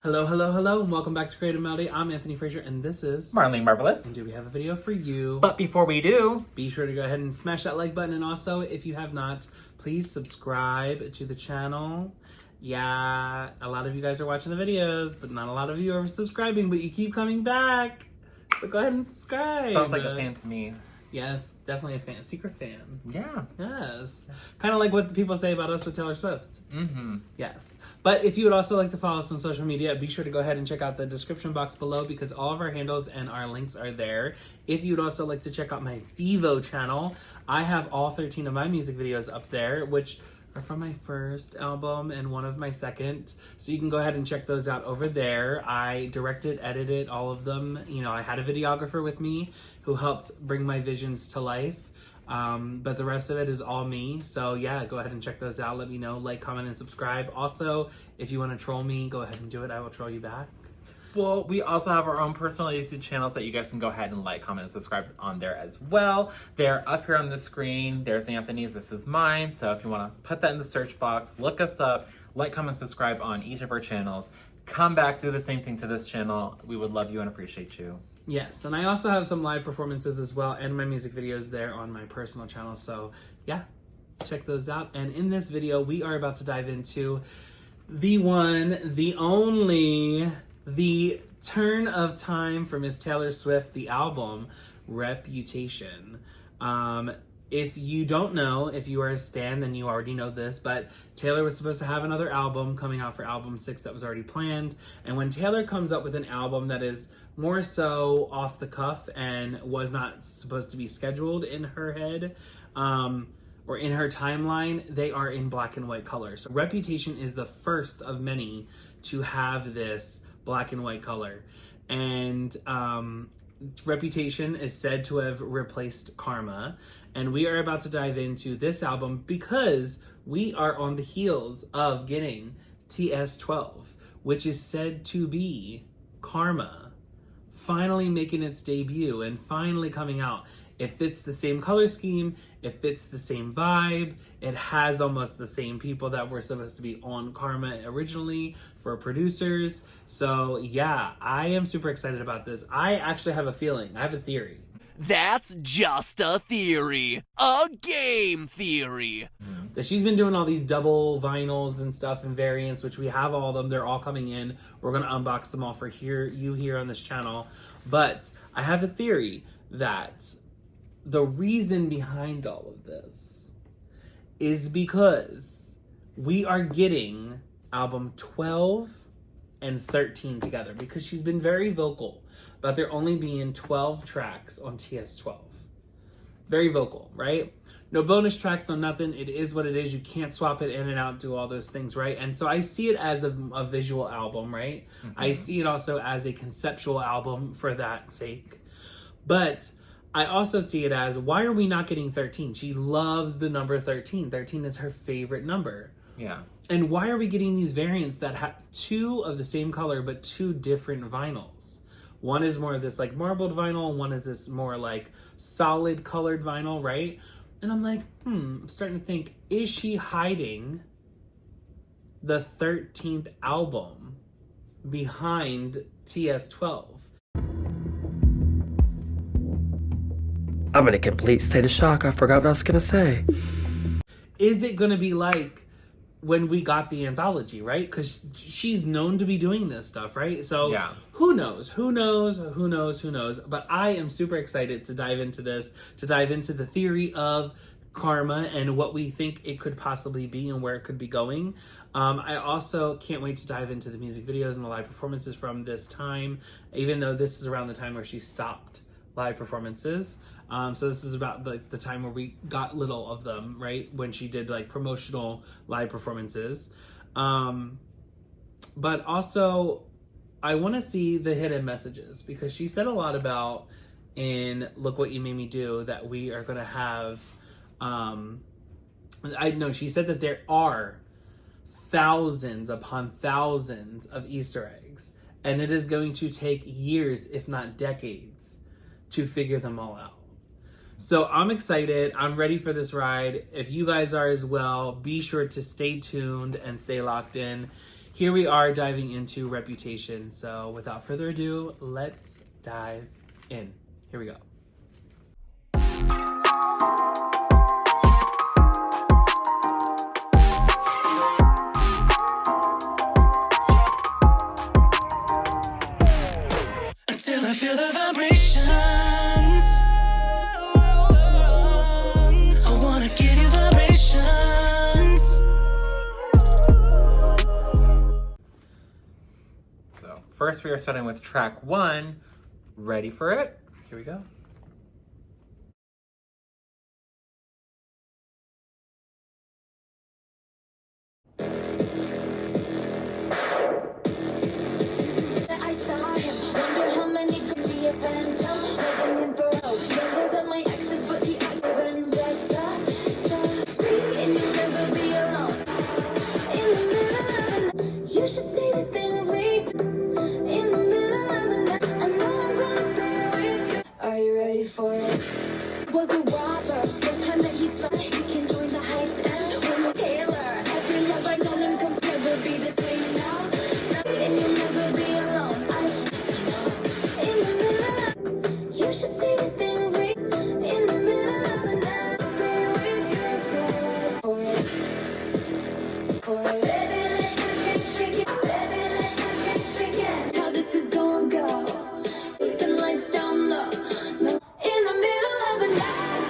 Hello, hello, hello, and welcome back to CreativeMelodi. I'm Anthony Frazer, and this is Marlene Marvelous. And do we have a video for you? But before we do, be sure to go ahead and smash that like button, and also, if you have not, please subscribe to the channel. Yeah, a lot of you guys are watching the videos, but not a lot of you are subscribing, but you keep coming back. So go ahead and subscribe. Sounds like a fan to me. Yes, definitely a fan. Secret fan. Yeah. Yes. Kind of like what the people say about us with Taylor Swift. Mm-hmm. Yes. But if you would also like to follow us on social media, be sure to go ahead and check out the description box below because all of our handles and our links are there. If you'd also like to check out my Vivo channel, I have all 13 of my music videos up there, which are from my first album and one of my second. So you can go ahead and check those out over there. I directed, edited all of them. You know, I had a videographer with me who helped bring my visions to life. But the rest of it is all me. So yeah, go ahead and check those out. Let me know, like, comment, and subscribe. Also, if you want to troll me, go ahead and do it. I will troll you back. Well, we also have our own personal YouTube channels that you guys can go ahead and like, comment, and subscribe on there as well. They're up here on the screen. There's Anthony's, this is mine. So if you want to put that in the search box, look us up, like, comment, subscribe on each of our channels. Come back, do the same thing to this channel. We would love you and appreciate you. Yes, and I also have some live performances as well and my music videos there on my personal channel. So yeah, check those out. And in this video, we are about to dive into the one, the only, the turn of time for Miss Taylor Swift, the album Reputation. If you don't know, if you are a stan, then you already know this, but Taylor was supposed to have another album coming out for album 6 that was already planned. And when Taylor comes up with an album that is more so off the cuff and was not supposed to be scheduled in her head, or in her timeline, they are in black and white color. So Reputation is the first of many to have this black and white color. And Reputation is said to have replaced Karma, and we are about to dive into this album because we are on the heels of getting TS12, which is said to be Karma finally making its debut and finally coming out. It fits the same color scheme, it fits the same vibe, it has almost the same people that were supposed to be on Karma originally for producers. So yeah, I am super excited about this. I actually have a feeling, I have a theory. That's just a theory. A game theory. That she's been doing all these double vinyls and stuff and variants, which we have all of them. They're all coming in. We're going to unbox them all for you here on this channel. But I have a theory that the reason behind all of this is because we are getting album 12 and 13 together, because she's been very vocal about there only being 12 tracks on TS12. Very vocal, right? No bonus tracks, no nothing. It is what it is. You can't swap it in and out, do all those things, right? And so I see it as a visual album, right? Mm-hmm. I see it also as a conceptual album for that sake. But I also see it as, why are we not getting 13? She loves the number 13. 13 is her favorite number. Yeah. And why are we getting these variants that have 2 of the same color but 2 different vinyls? One is more of this like marbled vinyl, and one is this more like solid colored vinyl, right? And I'm like, I'm starting to think, is she hiding the 13th album behind TS12? I'm in a complete state of shock. I forgot what I was going to say. Is it going to be like when we got the anthology, right? Because she's known to be doing this stuff, right? So yeah. Who knows? But I am super excited to dive into this, to dive into the theory of Karma and what we think it could possibly be and where it could be going. I also can't wait to dive into the music videos and the live performances from this time, even though this is around the time where she stopped live performances. So this is about the time where we got little of them, right? When she did like promotional live performances. But also I want to see the hidden messages, because she said a lot about in Look What You Made Me Do that we are going to have, she said that there are thousands upon thousands of Easter eggs, and it is going to take years, if not decades, to figure them all out. So I'm excited. I'm ready for this ride. If you guys are as well, be sure to stay tuned and stay locked in. here we are diving into Reputation. So without further ado, let's dive in. Here we go. Until I feel the vibrations, I wanna give you vibrations. So first we are starting with track 1. Ready for it? Here we go. I saw him, wonder how many could be a phantom. Holding him for out, younger than my exes, but he acted vendetta. And you'll never be alone. In the middle of the night, you should see the things we do. In the middle of the night, I know I'm gonna be with you. Are you ready for it? Was a robber, first time that he saw he can join the heist and one more Taylor. Every love I known him could never be the same now. And you'll never be alone. In the middle of, you should see the things we. In the middle of the night, be with you. So for it, for it. Baby, let the games begin. Baby, let the games begin. How this is gonna go? Take the lights down low. No, in the middle of the night,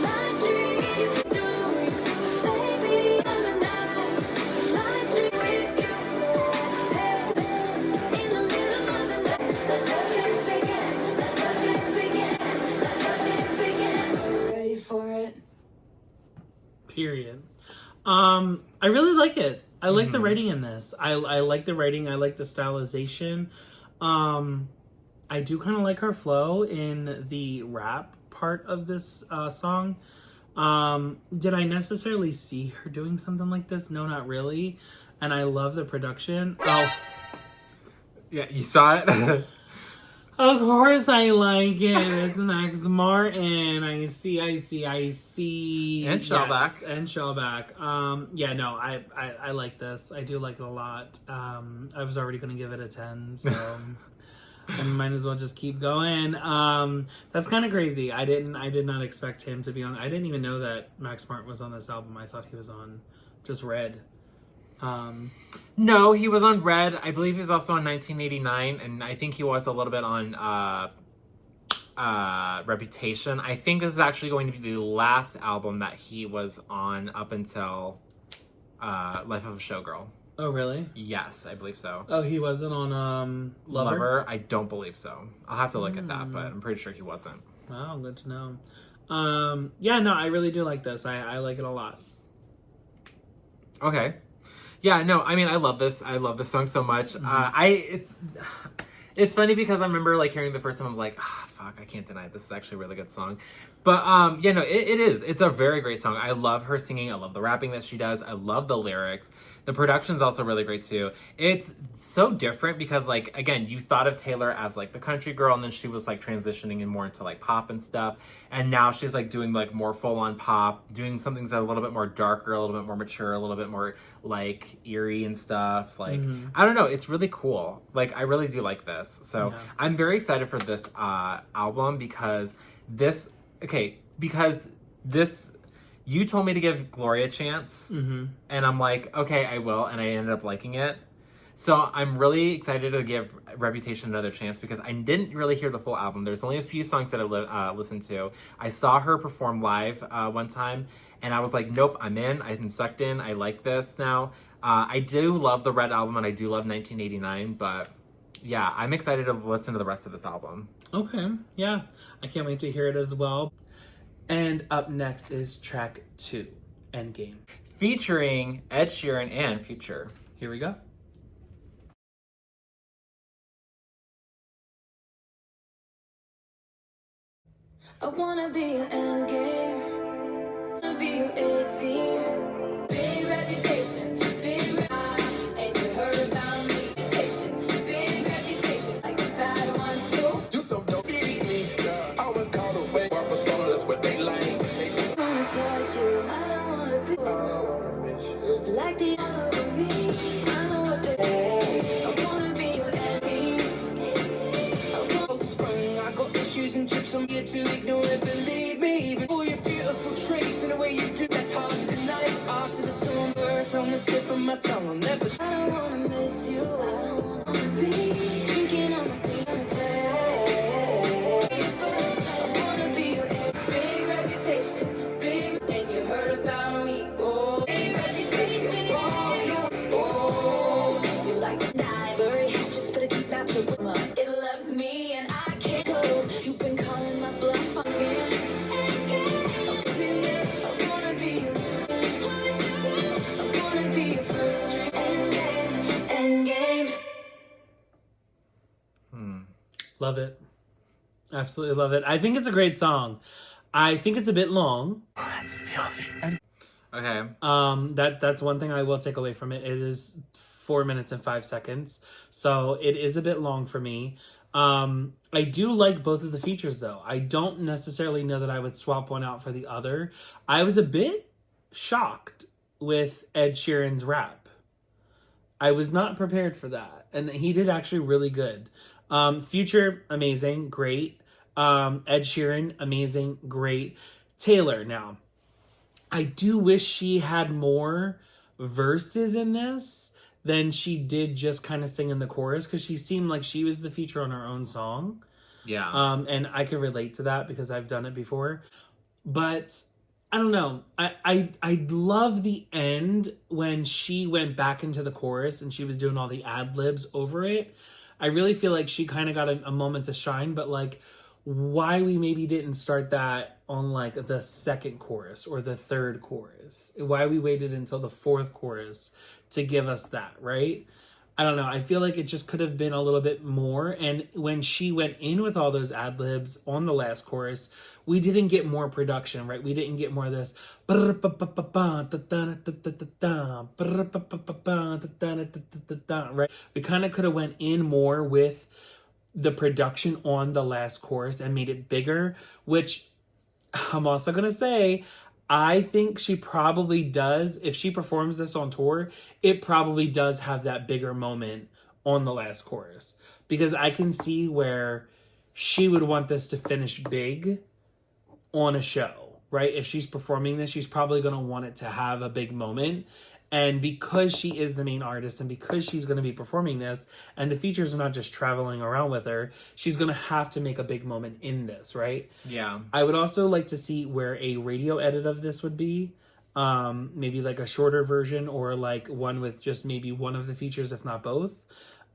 my dreams do. Baby, in the night, my dream with you. So in the middle of the night, let the games begin. Let the games begin. Let the games begin. Ready for it? Period. I really like it. I like the writing in this. I like the writing. I like the stylization. I do kind of like her flow in the rap part of this song. Did I necessarily see her doing something like this? No, not really. And I love the production. Oh, Yeah, you saw it? of course I like it. It's Max Martin. I see. And Shellback. Yes, and Shellback. Yeah, no, I like this. I do like it a lot. I was already going to give it a 10, so I might as well just keep going. That's kind of crazy. I did not expect him to be on. I didn't even know that Max Martin was on this album. I thought he was on just Red. No, he was on Red. I believe he was also on 1989, and I think he was a little bit on Reputation. I think this is actually going to be the last album that he was on up until Life of a Showgirl. Oh, really? Yes, I believe so. Oh, he wasn't on Lover? I don't believe so. I'll have to look at that, but I'm pretty sure he wasn't. Wow, good to know. Yeah, no, I really do like this. I like it a lot. Okay. Yeah, no, I mean, I love this. I love this song so much. It's funny because I remember like hearing the first time, I was like, fuck, I can't deny it. This is actually a really good song. But yeah, no, it is. It's a very great song. I love her singing. I love the rapping that she does. I love the lyrics. The production's also really great too. It's so different because like, again, you thought of Taylor as like the country girl, and then she was like transitioning in more into like pop and stuff. And now she's like doing like more full on pop, doing something that's a little bit more darker, a little bit more mature, a little bit more like eerie and stuff. Like, I don't know. It's really cool. Like, I really do like this. So I'm very excited for this album because this, you told me to give Gloria a chance, and I'm like, okay, I will, and I ended up liking it. So I'm really excited to give Reputation another chance because I didn't really hear the full album. There's only a few songs that I listened to. I saw her perform live one time, and I was like, nope, I'm in. I'm sucked in. I like this now. I do love the Red album, and I do love 1989, but yeah, I'm excited to listen to the rest of this album. Okay, yeah. I can't wait to hear it as well. And up next is track 2, Endgame. Featuring Ed Sheeran and Future. Here we go. I wanna be your end game. Wanna be your A-team. Big reputation, big and you heard about me. Reputation, big reputation, like the bad ones too. You so dope, I would call the way for some, that's what they like. I wanna touch you, I don't wanna be like the other of me. I know what they too ignorant, believe me. Even for your beautiful traits and the way you do, that's hard to deny. After the storm bursts on the tip of my tongue, I'll never. I don't wanna miss you. I don't wanna be thinking I'm a big I wanna be your big reputation, big, and you heard about me. Oh, big reputation. Oh, you like the library hatchets, better keep out the rumor. It loves me and I can't go. You've been calling my bluff again. I wanna be your, I wanna be your first string. Endgame. Love it. Absolutely love it. I think it's a great song. I think it's a bit long. Okay. That's one thing I will take away from it. It is 4 minutes and 5 seconds. So it is a bit long for me. I do like both of the features though. I don't necessarily know that I would swap one out for the other. I was a bit shocked with Ed Sheeran's rap. I was not prepared for that. And he did actually really good. Future, amazing, great. Ed Sheeran, amazing, great. Taylor, now, I do wish she had more verses in this than she did just kind of sing in the chorus, because she seemed like she was the feature on her own song. Yeah. And I could relate to that because I've done it before. But I don't know. I love the end when she went back into the chorus and she was doing all the ad libs over it. I really feel like she kind of got a moment to shine, but like why we maybe didn't start that on like the second chorus or the third chorus. Why we waited until the fourth chorus to give us that, right? I don't know. I feel like it just could have been a little bit more. And when she went in with all those ad libs on the last chorus, we didn't get more production, right? We didn't get more of this. Right? We kind of could have went in more with the production on the last chorus and made it bigger, which I'm also going to say, I think she probably does. If she performs this on tour, it probably does have that bigger moment on the last chorus. Because I can see where she would want this to finish big on a show, right? If she's performing this, she's probably going to want it to have a big moment. And because she is the main artist and because she's going to be performing this and the features are not just traveling around with her, she's going to have to make a big moment in this, right? Yeah. I would also like to see where a radio edit of this would be. Maybe like a shorter version or like one with just maybe one of the features, if not both.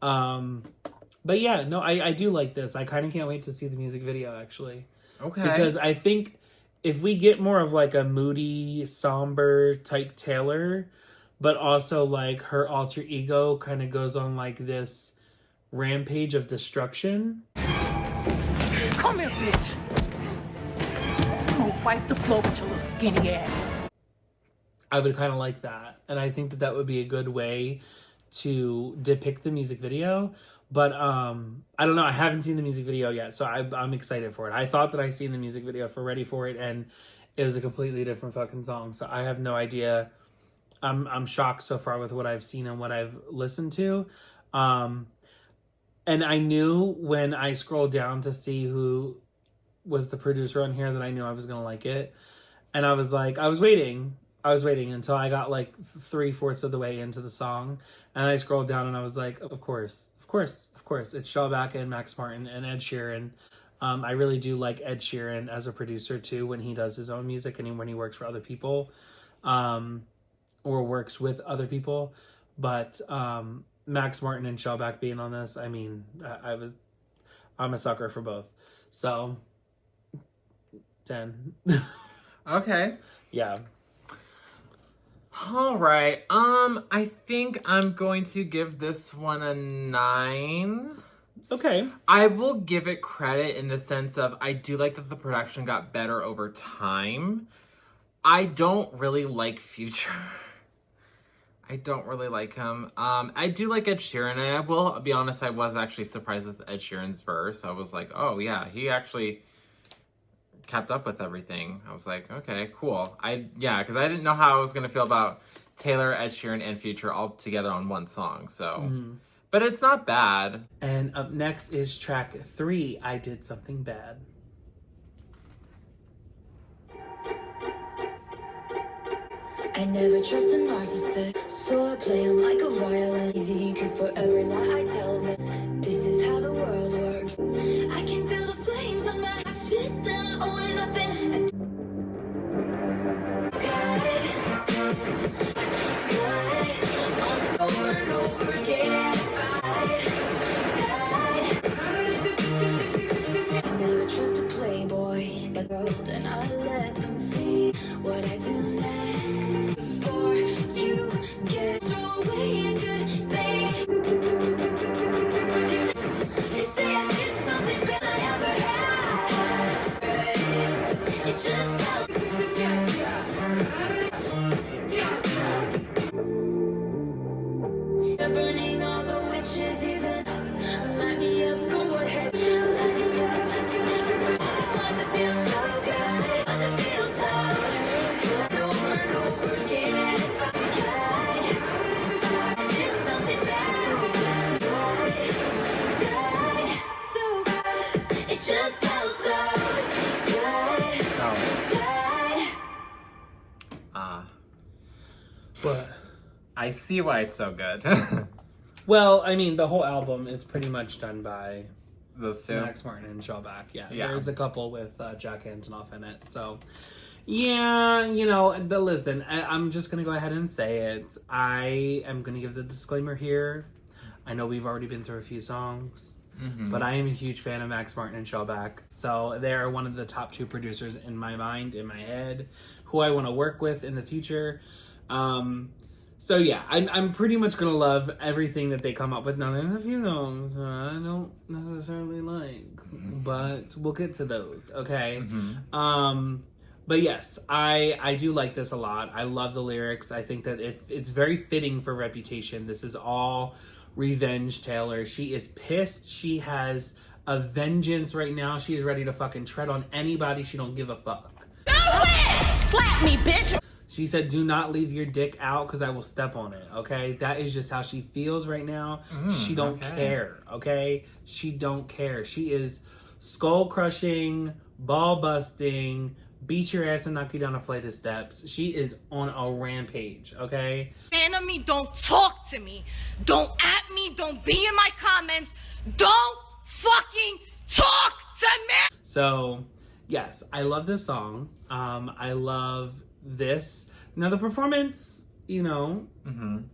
But yeah, no, I do like this. I kind of can't wait to see the music video actually. Okay. Because I think if we get more of like a moody, somber type Taylor, but also like her alter ego kind of goes on like this rampage of destruction. Come here, bitch. I'm gonna wipe the floor with your little skinny ass. I would kind of like that. And I think that that would be a good way to depict the music video. But I don't know. I haven't seen the music video yet, so I'm excited for it. I thought that I seen the music video for Ready For It, and it was a completely different fucking song. So I have no idea. I'm shocked so far with what I've seen and what I've listened to. And I knew when I scrolled down to see who was the producer on here that I knew I was going to like it. And I was like, I was waiting until I got like 3/4 of the way into the song. And I scrolled down and I was like, of course. It's Shellback and Max Martin and Ed Sheeran. I really do like Ed Sheeran as a producer too, when he does his own music and when he works for other people. Or works with other people, but Max Martin and Shellback being on this, I mean, I'm a sucker for both. So 10. Okay. Yeah. All right. I think I'm going to give this one a 9. Okay. I will give it credit in the sense of I do like that the production got better over time. I don't really like Future. I don't really like him. I do like Ed Sheeran, and I will be honest, I was actually surprised with Ed Sheeran's verse. I was like, oh yeah, he actually kept up with everything. I was like, okay, cool. Because I didn't know how I was going to feel about Taylor, Ed Sheeran, and Future all together on one song, so. But it's not bad. And up next is track 3, I Did Something Bad. I never trust a narcissist, so I play him like a violin. Easy, cause for every lie I tell them, this is how the world works. I can feel the flames on my shit, then I owe him nothing. Over and over again. I never trust a playboy, but and I let them see what I do next. Before you get throw away a good thing. They say I did something better than I ever had. It just felt. Burning all the witches, even light me up, go ahead, light me up. Does it feel so good? Does it feel so good? Over and over again. I did something bad, so good. It just felt so good. But I see why it's so good. well, I mean, the whole album is pretty much done by Those two. Max Martin and Shellback. Yeah, Yeah. there's a couple with Jack Antonoff in it. So, yeah, you know, listen, I'm just going to go ahead and say it. I am going to give the disclaimer here. I know we've already been through a few songs, but I am a huge fan of Max Martin and Shellback. So they are one of the top two producers in my mind, in my head, who I want to work with in the future. So yeah, I'm pretty much gonna love everything that they come up with. Now there's a few songs I don't necessarily like, but we'll get to those, okay? But yes, I do like this a lot. I love the lyrics. I think that it's very fitting for Reputation. This is all revenge Taylor. She is pissed. She has a vengeance right now. She is ready to fucking tread on anybody. She don't give a fuck. Slap me, bitch! She said, do not leave your dick out because I will step on it, okay? That is just how she feels right now. She don't care, okay? She don't care. She is skull-crushing, ball-busting, beat your ass and knock you down a flight of steps. She is on a rampage, okay? Fan of me, don't talk to me. Don't at me, don't be in my comments. Don't fucking talk to me! So, yes, I love this song. I love this. Now the performance, you know,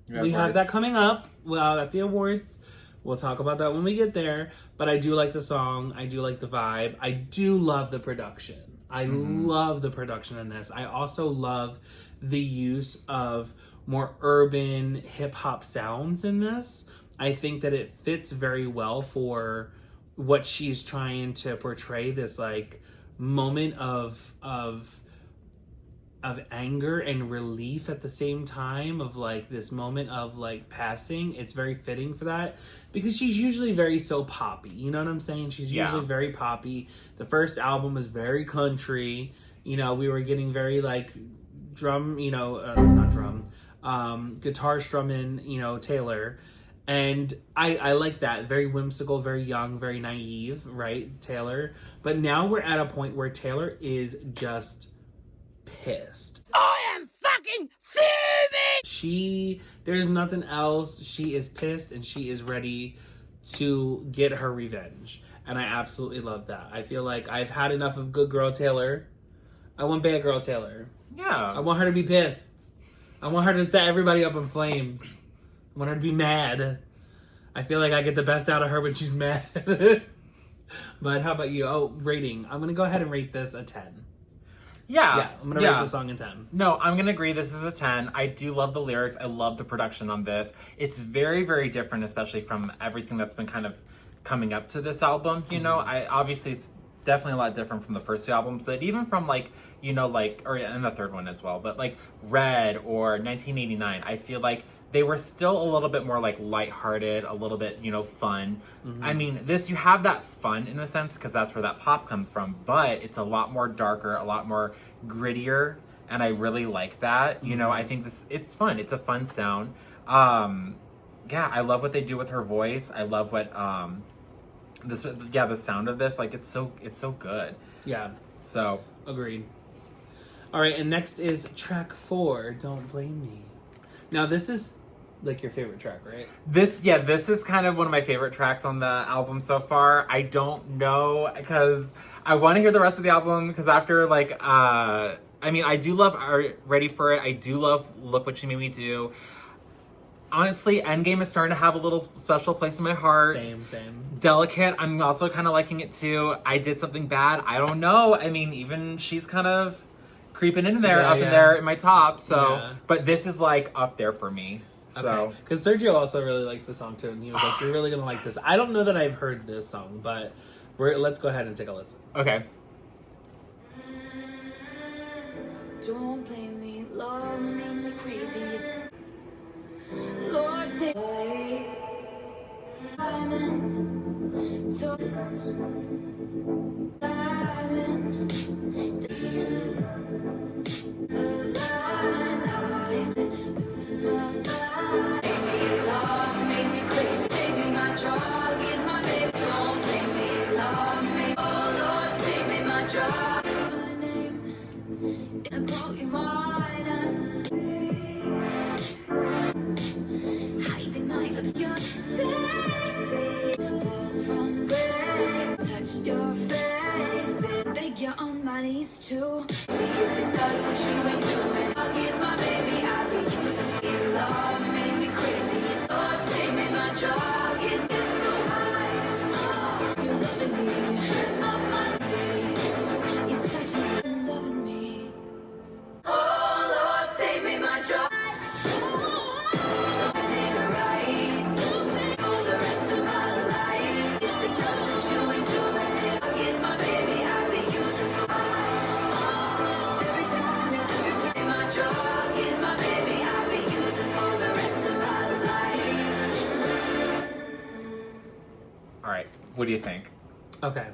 we have that coming up at the awards. We'll talk about that when we get there. But I do like the song. I do like the vibe. I do love the production. I love the production in this. I also love the use of more urban hip hop sounds in this. I think that it fits very well for what she's trying to portray, this like moment of anger and relief at the same time, of like this moment of like passing. It's very fitting for that because she's usually very so poppy, you know what I'm saying? She's usually very poppy. The first album was very country, you know, we were getting very like drum, you know, not drum, guitar strumming, you know, Taylor. And I like that. Very whimsical, very young, very naive, right, Taylor? But now we're at a point where Taylor is just pissed. I am fucking fuming! There's nothing else. She is pissed and she is ready to get her revenge. And I absolutely love that. I feel like I've had enough of good girl Taylor. I want bad girl Taylor. Yeah. I want her to be pissed. I want her to set everybody up in flames. I want her to be mad. I feel like I get the best out of her when she's mad. But how about you? Oh, rating. I'm going to go ahead and rate this a 10. Yeah, I'm going to rate the song a 10. No, I'm going to agree this is a 10. I do love the lyrics. I love the production on this. It's very, very different, especially from everything that's been kind of coming up to this album. You know, obviously it's definitely a lot different from the first two albums, but even from like, you know, like, and the third one as well, but like Red or 1989, I feel like they were still a little bit more like lighthearted, a little bit, you know, fun. I mean, this, you have that fun in a sense because that's where that pop comes from, but it's a lot more darker, a lot more grittier, and I really like that. You know, I think it's fun. It's a fun sound. Yeah, I love what they do with her voice. I love what the sound of this, like it's so good. Yeah. So Agreed. All right, and next is track 4, Don't Blame Me. Now, this is like your favorite track, right? This is kind of one of my favorite tracks on the album so far. I don't know, because I want to hear the rest of the album, because after like, I mean, I do love Ready for It. I do love Look What You Made Me Do. Honestly, Endgame is starting to have a little special place in my heart. Same. Delicate, I'm also kind of liking it too. I Did Something Bad. I don't know. I mean, even she's kind of creeping in there, in there in my top. So, but this is like up there for me. So, because Sergio also really likes the song too, and he was like, "You're really gonna like this." I don't know that I've heard this song, but let's go ahead and take a listen. Okay. Don't blame me, love made me crazy. Lord, say I'm in, so I'm in the line, I'm losing my mind. Love made me crazy, take me, my drug is my baby. Don't blame me, love me, oh Lord, take me, my drug. My name, and call you mine, hiding my obscure daisy. From grace, touch your face and beg you on my knees too. See if it doesn't, you ain't doing. Dog is my baby, I'll be using feel. Love made me crazy. Lord, take me, my drug is get so high. Oh, you're loving me, trip up my knee. It's such a loving me. Oh Lord, take me, my drug. All right. What do you think? Okay,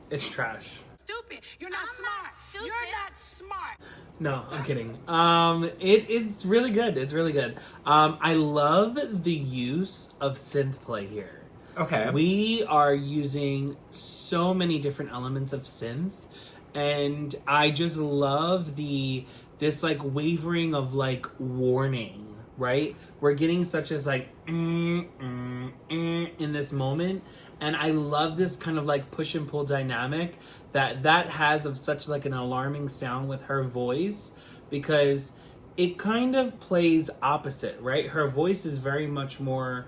it's trash. Stupid. You're not smart. You're not smart. No, I'm kidding. It's really good. It's really good. I love the use of synth play here. Okay. We are using so many different elements of synth, and I just love this like wavering of like warning, right? We're getting such as like in this moment, and I love this kind of like push and pull dynamic that has of such like an alarming sound with her voice, because it kind of plays opposite, right? Her voice is very much more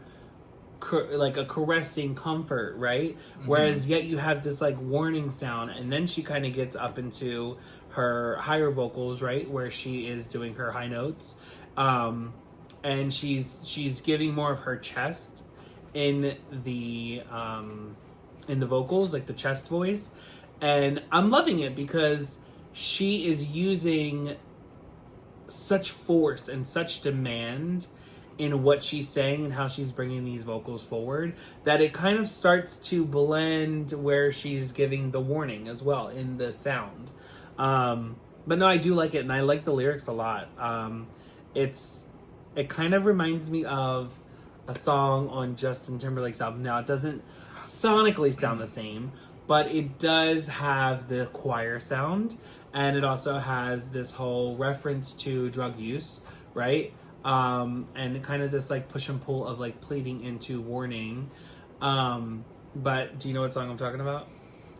like a caressing comfort, right? Whereas yet you have this like warning sound, and then she kind of gets up into her higher vocals, right, where she is doing her high notes, and she's giving more of her chest in the vocals, like the chest voice, and I'm loving it because she is using such force and such demand in what she's saying and how she's bringing these vocals forward, that it kind of starts to blend where she's giving the warning as well in the sound. But no, I do like it, and I like the lyrics a lot. It kind of reminds me of a song on Justin Timberlake's album. Now, it doesn't sonically sound the same, but it does have the choir sound, and it also has this whole reference to drug use, right? And kind of this like push and pull of like pleading into warning. But do you know what song I'm talking about?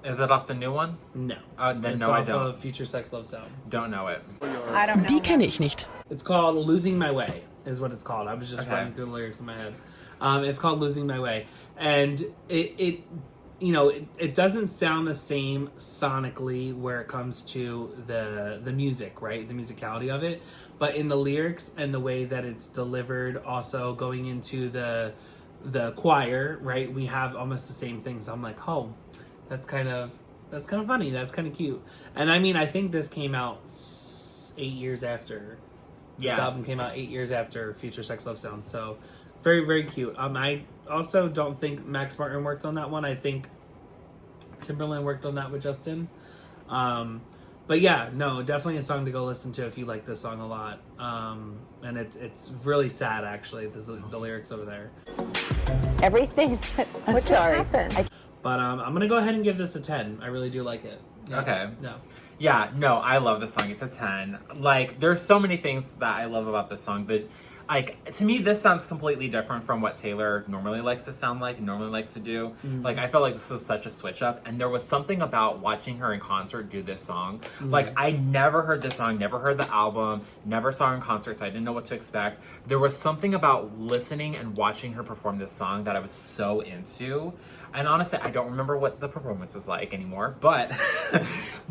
Is it off the new one? No. Then it's no, I off don't. Of Future Sex Love Sounds. Don't know it. I don't know. Die kenne ich nicht. It's called Losing My Way, is what it's called. I was just Okay. running through the lyrics in my head. It's called Losing My Way. And it doesn't sound the same sonically where it comes to the music, right? The musicality of it. But in the lyrics and the way that it's delivered, also going into the choir, right? We have almost the same thing. So I'm like, oh, that's kind of funny. That's kind of cute. And I mean, I think this came out 8 years after. Yes. This album came out 8 years after Future Sex Love Sounds. So very, very cute. I also don't think Max Martin worked on that one. I think Timberland worked on that with Justin. But yeah, no, definitely a song to go listen to if you like this song a lot. And it's really sad, actually, the lyrics over there. Everything. What just happened? But I'm going to go ahead and give this a 10. I really do like it. Yeah. Okay. No. Yeah, no, I love this song. It's a 10. Like, there's so many things that I love about this song, but like, to me, this sounds completely different from what Taylor normally likes to sound like, normally likes to do. Like, I felt like this was such a switch up, and there was something about watching her in concert do this song. Like, I never heard this song, never heard the album, never saw her in concert, so I didn't know what to expect. There was something about listening and watching her perform this song that I was so into. And honestly, I don't remember what the performance was like anymore, but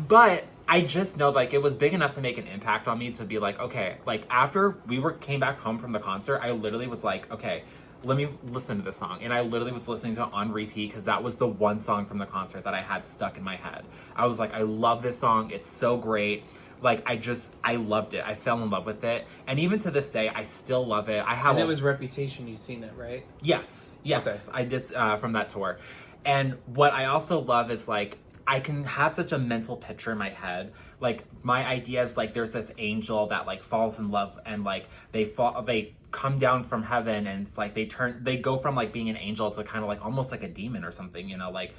but I just know, like, it was big enough to make an impact on me to be like, okay, like, after came back home from the concert, I literally was like, okay, let me listen to this song. And I literally was listening to it on repeat because that was the one song from the concert that I had stuck in my head. I was like, I love this song. It's so great. Like, I loved it. I fell in love with it. And even to this day, I still love it. And it was Reputation, you've seen it, right? Yes. Okay. I did, from that tour. And what I also love is, like, I can have such a mental picture in my head. Like, my idea is, like, there's this angel that, like, falls in love, and, like, they come down from heaven, and it's like they go from, like, being an angel to kind of like almost like a demon or something, you know, like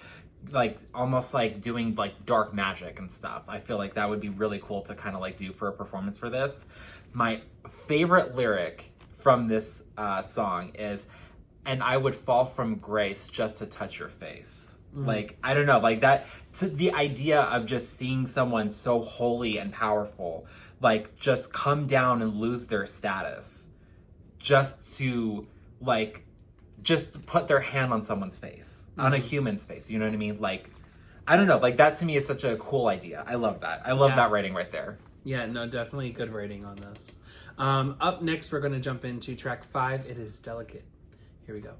almost like doing like dark magic and stuff. I feel like that would be really cool to kind of like do for a performance for this. My favorite lyric from this song is, "And I would fall from grace just to touch your face." Like, I don't know, like that, the idea of just seeing someone so holy and powerful, like, just come down and lose their status just to, like, just put their hand on someone's face, on a human's face, you know what I mean? Like, I don't know, like, that to me is such a cool idea. I love that. I love that rating right there. Yeah, no, definitely a good rating on this. Up next, we're going to jump into track 5. It is Delicate. Here we go.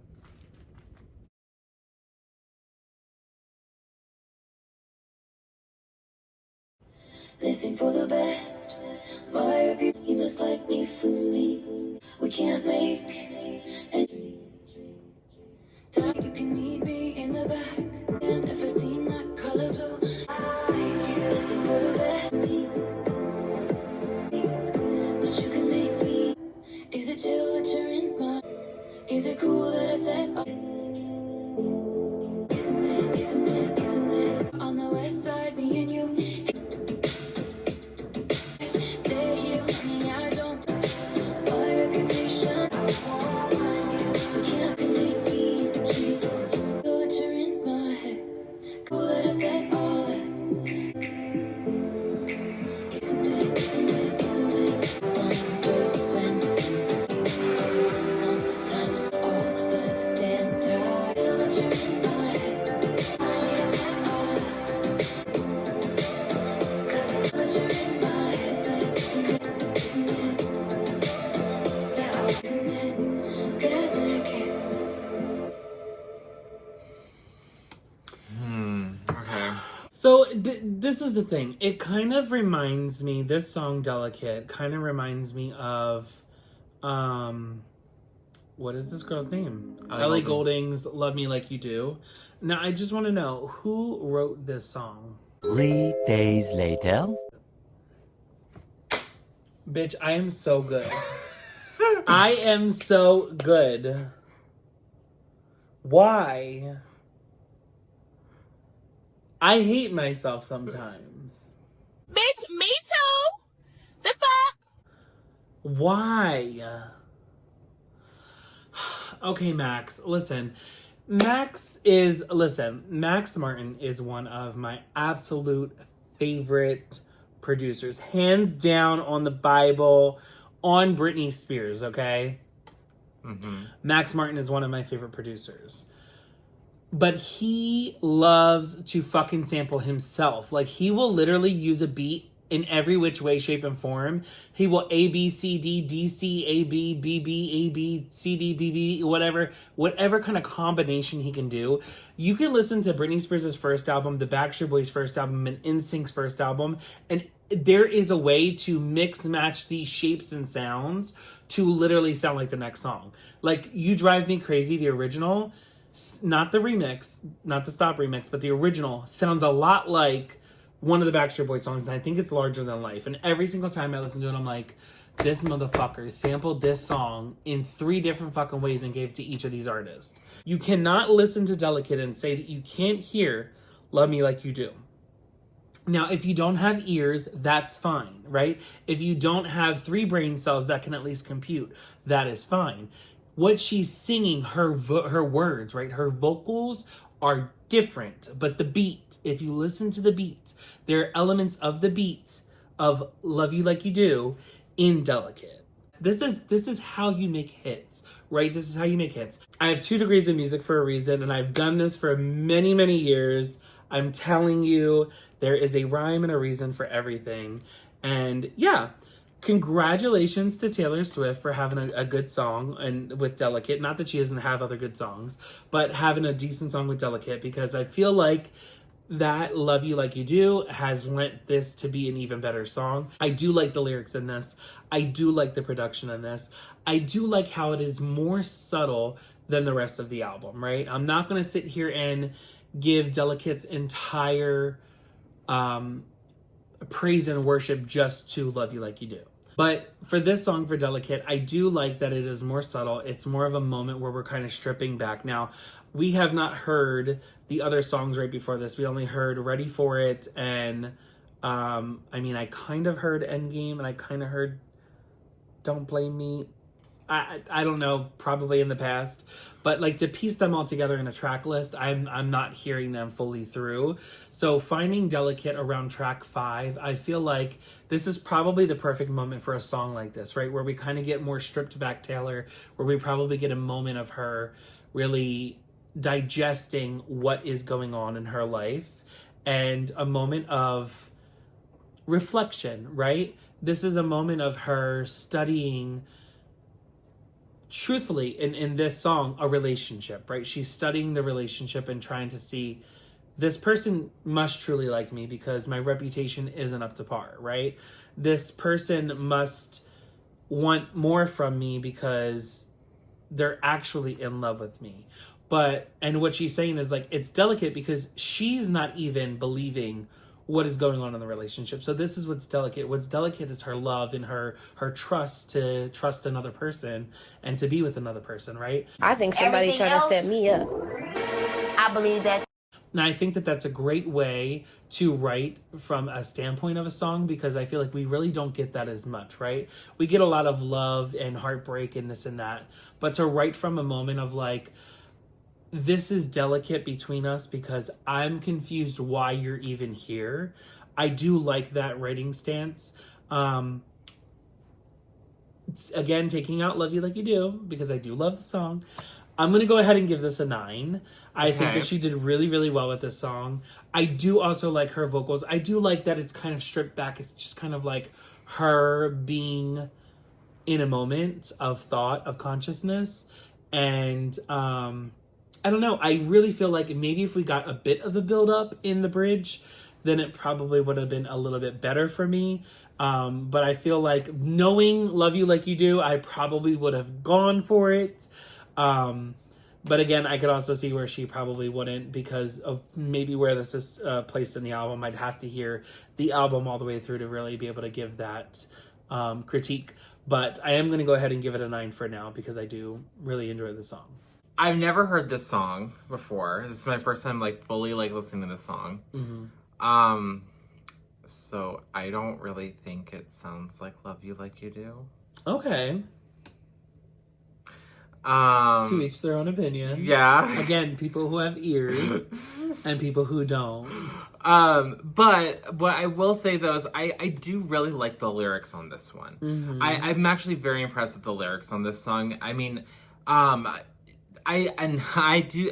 Listen for the best. My reputation, you must like me for me. We can't make and you can meet me in the back. I've never seen that color blue. Listen for the best, but you can make me. Is it chill that you're in my? Is it cool that I said? Isn't it? On the west side, me and you. So this is the thing. It kind of reminds me, this song Delicate kind of reminds me of, what is this girl's name? Ellie Goulding's Love Me Like You Do. Now, I just want to know, who wrote this song? 3 days later. Bitch, I am so good. I am so good. Why? I hate myself sometimes. Bitch, me too. The fuck? Why? Okay, Max, listen. Max Martin is one of my absolute favorite producers. Hands down on the Bible, on Britney Spears, okay? Max Martin is one of my favorite producers. But he loves to fucking sample himself. Like, he will literally use a beat in every which way, shape, and form. He will A, B, C, D, D, C, A, B, B, B, A, B, C, D, B, B, whatever kind of combination he can do. You can listen to Britney Spears' first album, the Backstreet Boys' first album, and NSYNC's first album, and there is a way to mix match these shapes and sounds to literally sound like the next song. Like, You Drive Me Crazy, the original, not the remix, not the Stop remix, but the original sounds a lot like one of the Backstreet Boys songs, and I think it's Larger Than Life. And every single time I listen to it, I'm like, this motherfucker sampled this song in 3 different fucking ways and gave it to each of these artists. You cannot listen to Delicate and say that you can't hear Love Me Like You Do. Now, if you don't have ears, that's fine, right? If you don't have 3 brain cells that can at least compute, that is fine. What she's singing, her words, right? Her vocals are different, but the beat, if you listen to the beat, there are elements of the beat of Love You Like You Do in Delicate. This is how you make hits, right? This is how you make hits. I have 2 degrees in music for a reason, and I've done this for many, many years. I'm telling you, there is a rhyme and a reason for everything. And yeah, congratulations to Taylor Swift for having a good song and with Delicate. Not that she doesn't have other good songs, but having a decent song with Delicate, because I feel like that Love You Like You Do has lent this to be an even better song. I do like the lyrics in this. I do like the production in this. I do like how it is more subtle than the rest of the album, right? I'm not going to sit here and give Delicate's entire praise and worship just to Love You Like You Do. But for this song, for Delicate, I do like that it is more subtle. It's more of a moment where we're kind of stripping back. Now, we have not heard the other songs right before this. We only heard Ready For It, and I kind of heard Endgame, and I kind of heard Don't Blame Me. I don't know, probably in the past, but like to piece them all together in a track list, I'm not hearing them fully through. So finding Delicate around track 5, I feel like this is probably the perfect moment for a song like this, right? Where we kind of get more stripped back Taylor, where we probably get a moment of her really digesting what is going on in her life and a moment of reflection, right? This is a moment of her studying, truthfully, in this song, a relationship, right? She's studying the relationship and trying to see, this person must truly like me because my reputation isn't up to par, right? This person must want more from me because they're actually in love with me. And what she's saying is like, it's delicate because she's not even believing what is going on in the relationship. So this is what's delicate. What's delicate is her love and her trust to trust another person and to be with another person, right? I think somebody trying to set me up. I believe that. And I think that that's a great way to write from a standpoint of a song, because I feel like we really don't get that as much, right? We get a lot of love and heartbreak and this and that, but to write from a moment of like, this is delicate between us because I'm confused why you're even here. I do like that writing stance. Again, taking out Love You Like You Do, because I do love the song. I'm going to go ahead and give this a 9. I think that she did really, really well with this song. I do also like her vocals. I do like that it's kind of stripped back. It's just kind of like her being in a moment of thought, of consciousness. And I don't know. I really feel like maybe if we got a bit of a build up in the bridge, then it probably would have been a little bit better for me. But I feel like knowing Love You Like You Do, I probably would have gone for it. But again, I could also see where she probably wouldn't because of maybe where this is placed in the album. I'd have to hear the album all the way through to really be able to give that critique. But I am going to go ahead and give it a 9 for now because I do really enjoy the song. I've never heard this song before. This is my first time like fully like listening to this song. Mm-hmm. So I don't really think it sounds like Love You Like You Do. Okay. To each their own opinion. Yeah. Again, people who have ears and people who don't. But what I will say though is I do really like the lyrics on this one. Mm-hmm. I'm actually very impressed with the lyrics on this song. I mean, I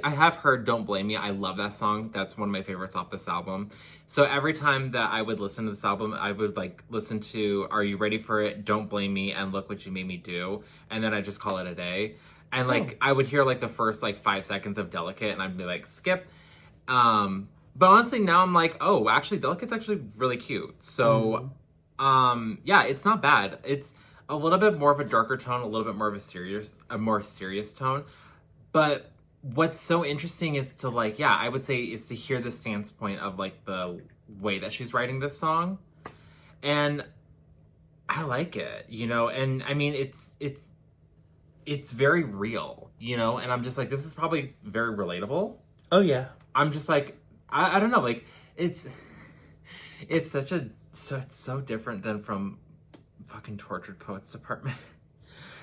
have heard Don't Blame Me. I love that song. That's one of my favorites off this album. So every time that I would listen to this album, I would like listen to Are You Ready For It, Don't Blame Me, and Look What You Made Me Do. And then I just call it a day. And like I would hear like the first like 5 seconds of Delicate and I'd be like, skip. But honestly now I'm like, oh, actually Delicate's actually really cute. So yeah, it's not bad. It's a little bit more of a darker tone, a little bit more of a more serious tone. But what's so interesting is to like, yeah, I would say is to hear the standpoint of like the way that she's writing this song. And I like it, you know, and I mean, it's very real, you know, and I'm just like, this is probably very relatable. Oh yeah. I'm just like, I don't know, like it's It's so different than from fucking Tortured Poets Department.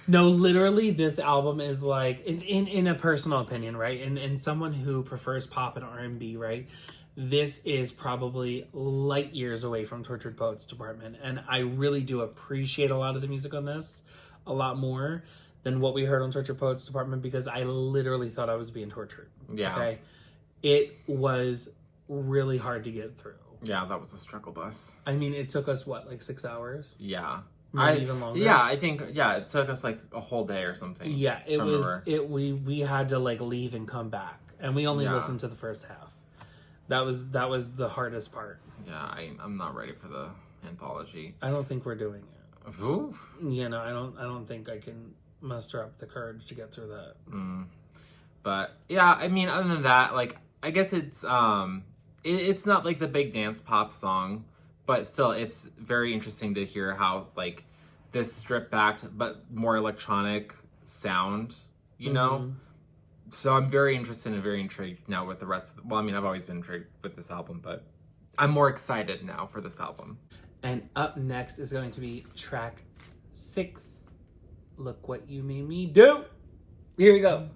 No, literally, this album is like, in a personal opinion, right? And someone who prefers pop and R&B, right? This is probably light years away from Tortured Poets Department. And I really do appreciate a lot of the music on this a lot more than what we heard on Tortured Poets Department, because I literally thought I was being tortured. Yeah. Okay. It was really hard to get through. Yeah, that was a struggle bus. I mean, it took us, what, like 6 hours? Yeah. Maybe even longer? Yeah, I think, it took us like a whole day or something. Yeah, we had to like leave and come back. And we only listened to the first half. That was the hardest part. Yeah, I'm not ready for the anthology. I don't think we're doing it. Ooh. You know, I don't think I can muster up the courage to get through that. But yeah, I mean, other than that, like, I guess it's not like the big dance pop song, but still, it's very interesting to hear how like this stripped back but more electronic sound, you know. So I'm very interested and very intrigued now with the rest of well, I mean, I've always been intrigued with this album, but I'm more excited now for this album. And up next is going to be track 6, Look What You Made Me Do. Here we go.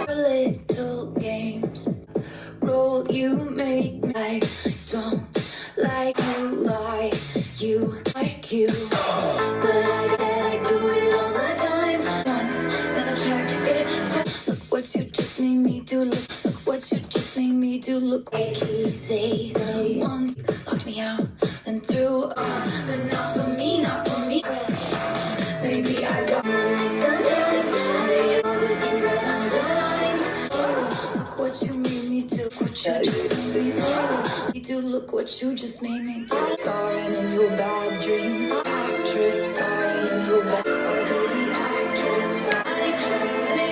Little games, role you made me. I don't like you, lie, you like you, but I do it all the time. Once, then I check it twice. Look what you just made me do. Look what you just made me do. Look what you say. Once locked me out and threw up, but not for me, not for me. Baby, I got money, don't dance. I know yours is in red underline. Look what you made me do. What you just made me do. Look what you just made me do. Starring in your bad dreams. Actress starring in your bad. Oh, baby, actress. I trust me.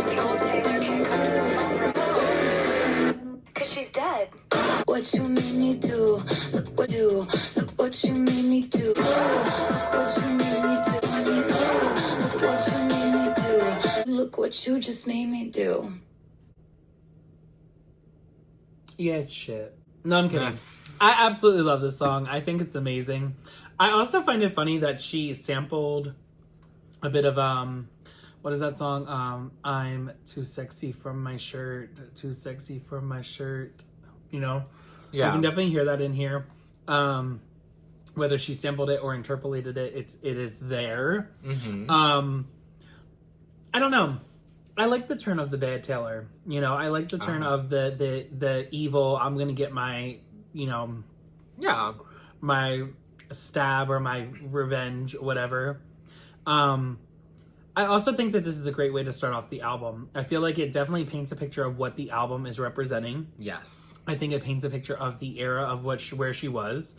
The old Taylor can't come to the front row. 'Cause she's dead. What you made me do. Look what you. Look what you made me do. Look what you made me do. Look what you made me do. Look what you just made me do. Yeah, it's shit. No, I'm kidding. I absolutely love this song. I think it's amazing. I also find it funny that she sampled a bit of, what is that song? I'm too sexy for my shirt. Too sexy for my shirt. You know? Yeah. You can definitely hear that in here. Whether she sampled it or interpolated it, it is there. I don't know. I like the turn of the bad Taylor. You know, I like the turn of the evil, I'm gonna get my, you know, my stab or my revenge, whatever. I also think that this is a great way to start off the album. I feel like it definitely paints a picture of what the album is representing. Yes. I think it paints a picture of the era of where she was.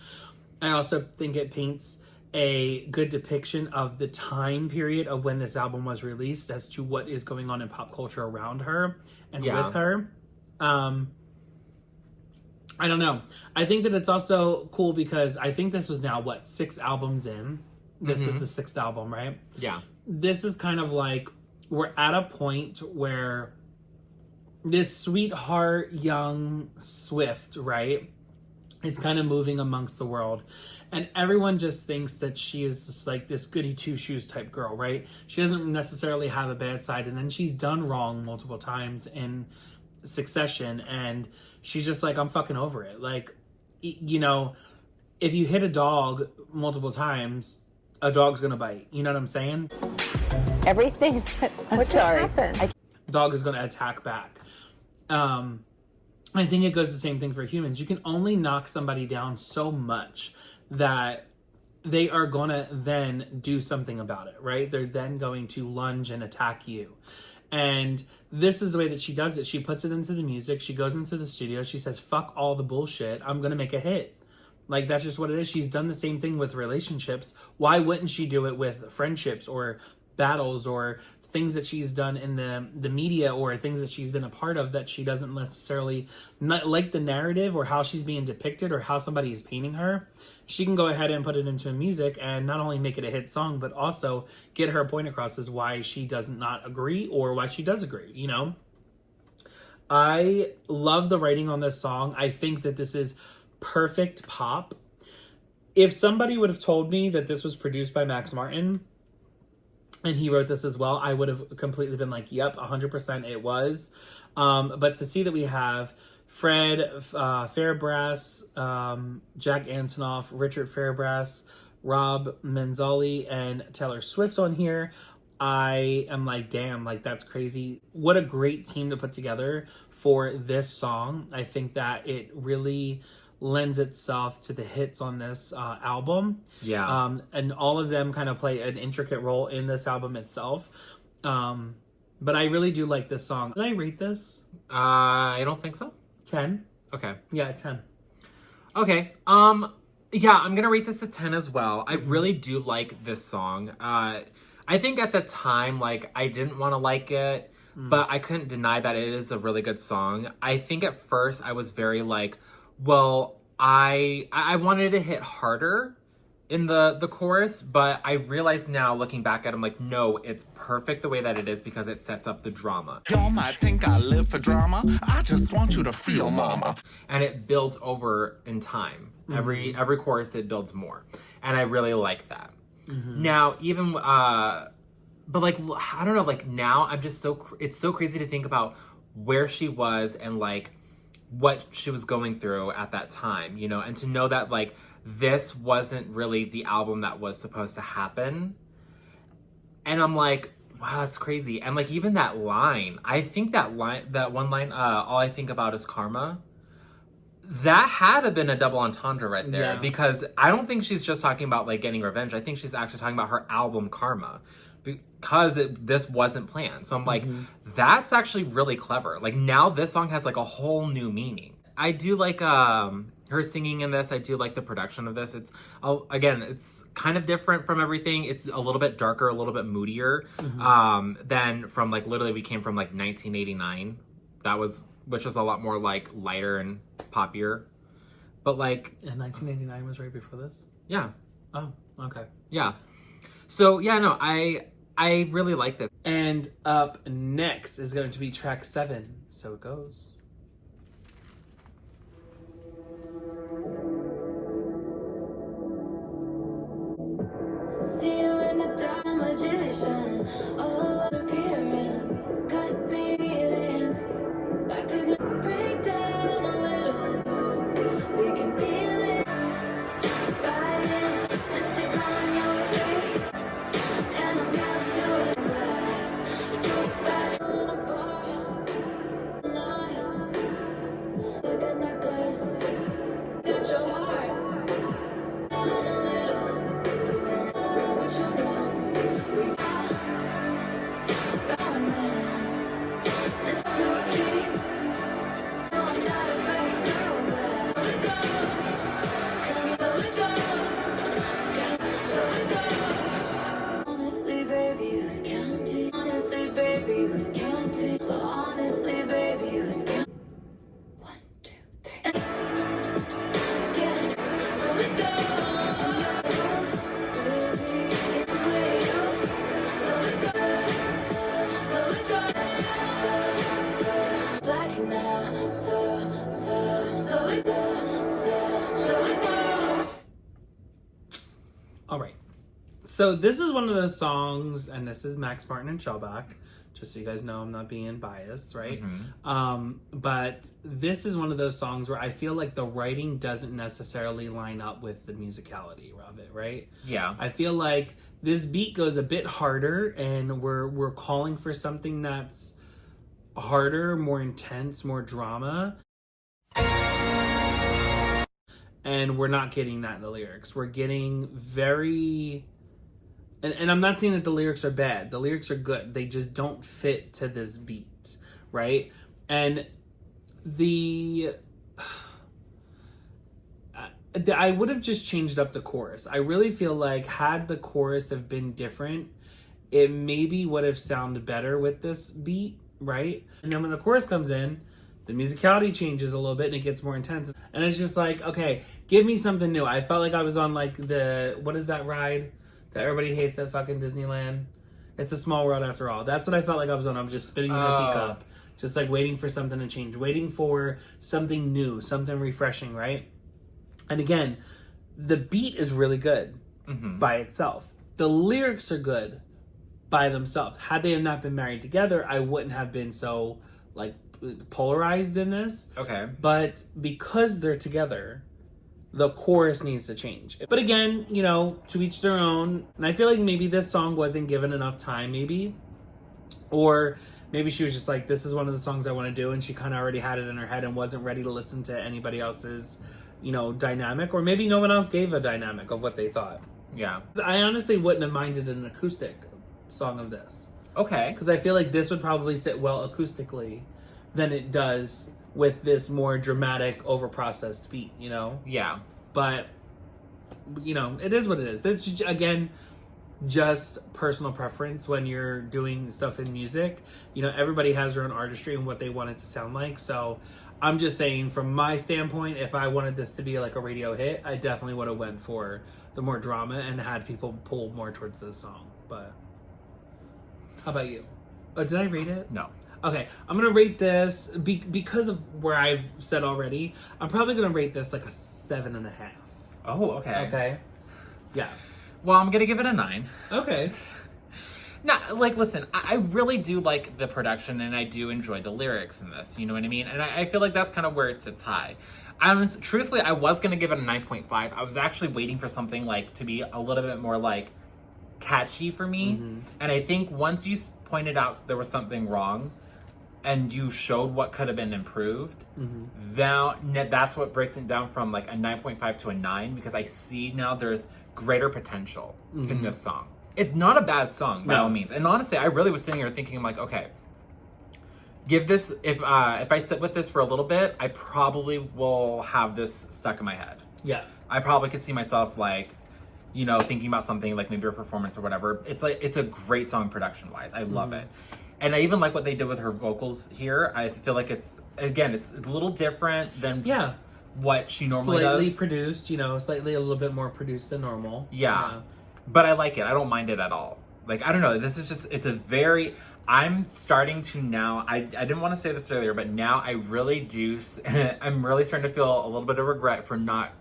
I also think it paints a good depiction of the time period of when this album was released as to what is going on in pop culture around her and with her. I don't know. I think that it's also cool because I think this was now, 6 albums in? This is the 6th album, right? Yeah. This is kind of like, we're at a point where this sweetheart, young Swift, right? It's kind of moving amongst the world. And everyone just thinks that she is just like this goody two-shoes type girl, right? She doesn't necessarily have a bad side. And then she's done wrong multiple times in succession. And she's just like, I'm fucking over it. Like, you know, if you hit a dog multiple times, a dog's going to bite. You know what I'm saying? Everything. What just happened? Dog is going to attack back. I think it goes the same thing for humans. You can only knock somebody down so much that they are going to then do something about it, right? They're then going to lunge and attack you. And this is the way that she does it. She puts it into the music. She goes into the studio. She says, fuck all the bullshit. I'm going to make a hit. Like, that's just what it is. She's done the same thing with relationships. Why wouldn't she do it with friendships or battles or things that she's done in the media or things that she's been a part of that she doesn't necessarily not like the narrative or how she's being depicted or how somebody is painting her, she can go ahead and put it into music and not only make it a hit song, but also get her point across as why she does not agree or why she does agree, you know? I love the writing on this song. I think that this is perfect pop. If somebody would have told me that this was produced by Max Martin and he wrote this as well, I would have completely been like, yep, 100% it was. But to see that we have Fred Fairbrass, Jack Antonoff, Richard Fairbrass, Rob Manzoli, and Taylor Swift on here, I am like, damn, like that's crazy. What a great team to put together for this song. I think that it really lends itself to the hits on this album. Yeah. And all of them kind of play an intricate role in this album itself. But I really do like this song. Did I rate this? I don't think so. 10. Okay. Yeah, 10. Okay. Yeah, I'm gonna rate this a 10 as well. I really do like this song. I think at the time, like, I didn't want to like it, but I couldn't deny that it is a really good song. I think at first I was very like, well, I wanted to hit harder in the chorus, but I realize now looking back at it, I'm like, no, it's perfect the way that it is because it sets up the drama. Y'all might think I live for drama. I just want you to feel mama. And it builds over in time. Every chorus, it builds more. And I really like that. Now, even, but like, I don't know, like now I'm just it's so crazy to think about where she was and like what she was going through at that time, you know, and to know that like this wasn't really the album that was supposed to happen. And I'm like, wow, that's crazy. And like even that line, I think that one line, all I think about is karma. That had to have been a double entendre right there, because I don't think she's just talking about like getting revenge. I think she's actually talking about her album Karma, because this wasn't planned. So I'm like, that's actually really clever. Like now this song has like a whole new meaning. I do like her singing in this. I do like the production of this. It's again, it's kind of different from everything. It's a little bit darker, a little bit moodier than from like literally we came from like 1989. Which was a lot more like lighter and poppier. But like... And 1989 was right before this? Yeah. Oh, okay. Yeah. So yeah, no, I really like this. And up next is going to be track 7. So it goes. See you in the dark, magician, all appearing, cut me feelings, I could break down a little, we can feel it, bias, lipstick on your face, and I'm used to it, too bad on a bar, nice, like a necklace, got your heart, down a little, what you know, we got balance, let's do it, no, I'm not afraid to go back, so it goes, so it goes, so it goes, honestly baby, who's counting, honestly baby, who's counting, but honestly baby, who's counting, 1, 2, 3, yeah, so it goes. All right. So this is one of those songs, and this is Max Martin and Shellback, just so you guys know I'm not being biased, right? But this is one of those songs where I feel like the writing doesn't necessarily line up with the musicality of it, right? Yeah. I feel like this beat goes a bit harder, and we're calling for something that's harder, more intense, more drama. And we're not getting that in the lyrics. We're getting very... And I'm not saying that the lyrics are bad. The lyrics are good. They just don't fit to this beat, right? And I would have just changed up the chorus. I really feel like had the chorus have been different, it maybe would have sounded better with this beat, right? And then when the chorus comes in, the musicality changes a little bit and it gets more intense. And it's just like, okay, give me something new. I felt like I was on like what is that ride that everybody hates at fucking Disneyland? It's a Small World After All. That's what I felt like I was on. I was just spinning in a teacup. Just like waiting for something to change. Waiting for something new, something refreshing, right? And again, the beat is really good by itself. The lyrics are good by themselves. Had they have not been married together, I wouldn't have been so like polarized in this. Okay. But because they're together, the chorus needs to change. But again, you know, to each their own. And I feel like maybe this song wasn't given enough time, maybe. Or maybe she was just like, this is one of the songs I want to do. And she kind of already had it in her head and wasn't ready to listen to anybody else's, you know, dynamic. Or maybe no one else gave a dynamic of what they thought. Yeah. I honestly wouldn't have minded an acoustic song of this. Okay. Because I feel like this would probably sit well acoustically than it does with this more dramatic, over-processed beat, you know? Yeah. But, you know, it is what it is. It's, again, just personal preference when you're doing stuff in music. You know, everybody has their own artistry and what they want it to sound like. So I'm just saying, from my standpoint, if I wanted this to be like a radio hit, I definitely would have went for the more drama and had people pull more towards this song. But how about you? Oh, did I rate it? No. Okay, I'm gonna rate this because of where I've said already. I'm probably gonna rate this like a 7.5. Oh, okay. Okay. Yeah. Well, I'm gonna give it a 9. Okay. No, like, listen, I really do like the production and I do enjoy the lyrics in this, you know what I mean? And I feel like that's kind of where it sits high. Truthfully, I was gonna give it a 9.5. I was actually waiting for something like to be a little bit more like catchy for me. And I think once you pointed out there was something wrong, and you showed what could have been improved, that's what breaks it down from like a 9.5 to a 9, because I see now there's greater potential in this song. It's not a bad song by all means. And honestly, I really was sitting here thinking, I'm like, okay, give this, if I sit with this for a little bit, I probably will have this stuck in my head. Yeah. I probably could see myself like, you know, thinking about something like maybe a performance or whatever. It's like, it's a great song production-wise. I love it. And I even like what they did with her vocals here. I feel like it's a little different than what she normally does. Slightly produced, you know, slightly a little bit more produced than normal. Yeah. But I like it. I don't mind it at all. Like, I don't know. This is just, it's a very, I'm starting to now, I didn't want to say this earlier, but now I really do, I'm really starting to feel a little bit of regret for not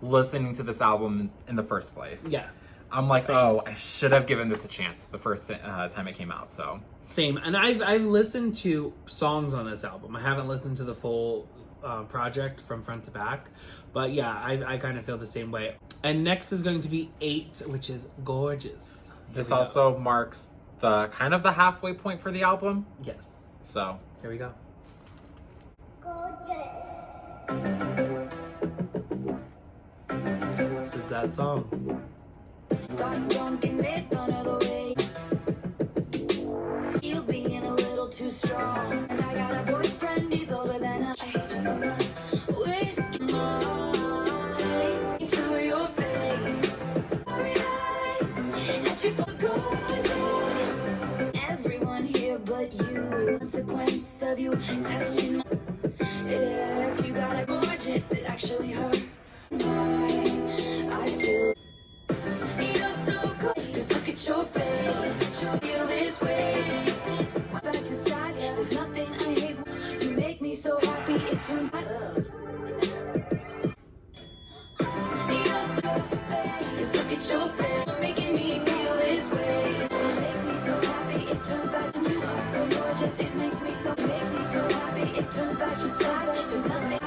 listening to this album in the first place. Yeah. I'm like, oh, I should have given this a chance the first time it came out, so. Same. And I've listened to songs on this album. I haven't listened to the full project from front to back. But yeah, I kind of feel the same way. And next is going to be 8, which is gorgeous. This also marks the kind of the halfway point for the album. Yes. So. Here we go. This is that song. Got drunk and made fun of the way you being a little too strong. And I got a boyfriend, he's older than I hate you so much. Whiskey to your face. I realize that you forgot everyone here but you. Consequence of you touching my, if you got a gorgeous, it actually hurts. I feel you're so good. Just look at your face. Feel this way. Back to side. There's nothing I hate. You make me so happy. It turns my. You're so. Just look at your face. Making me feel this way. You make me so happy. It turns back. You are so gorgeous. It makes me so. Make me so happy. It turns back to side. There's nothing.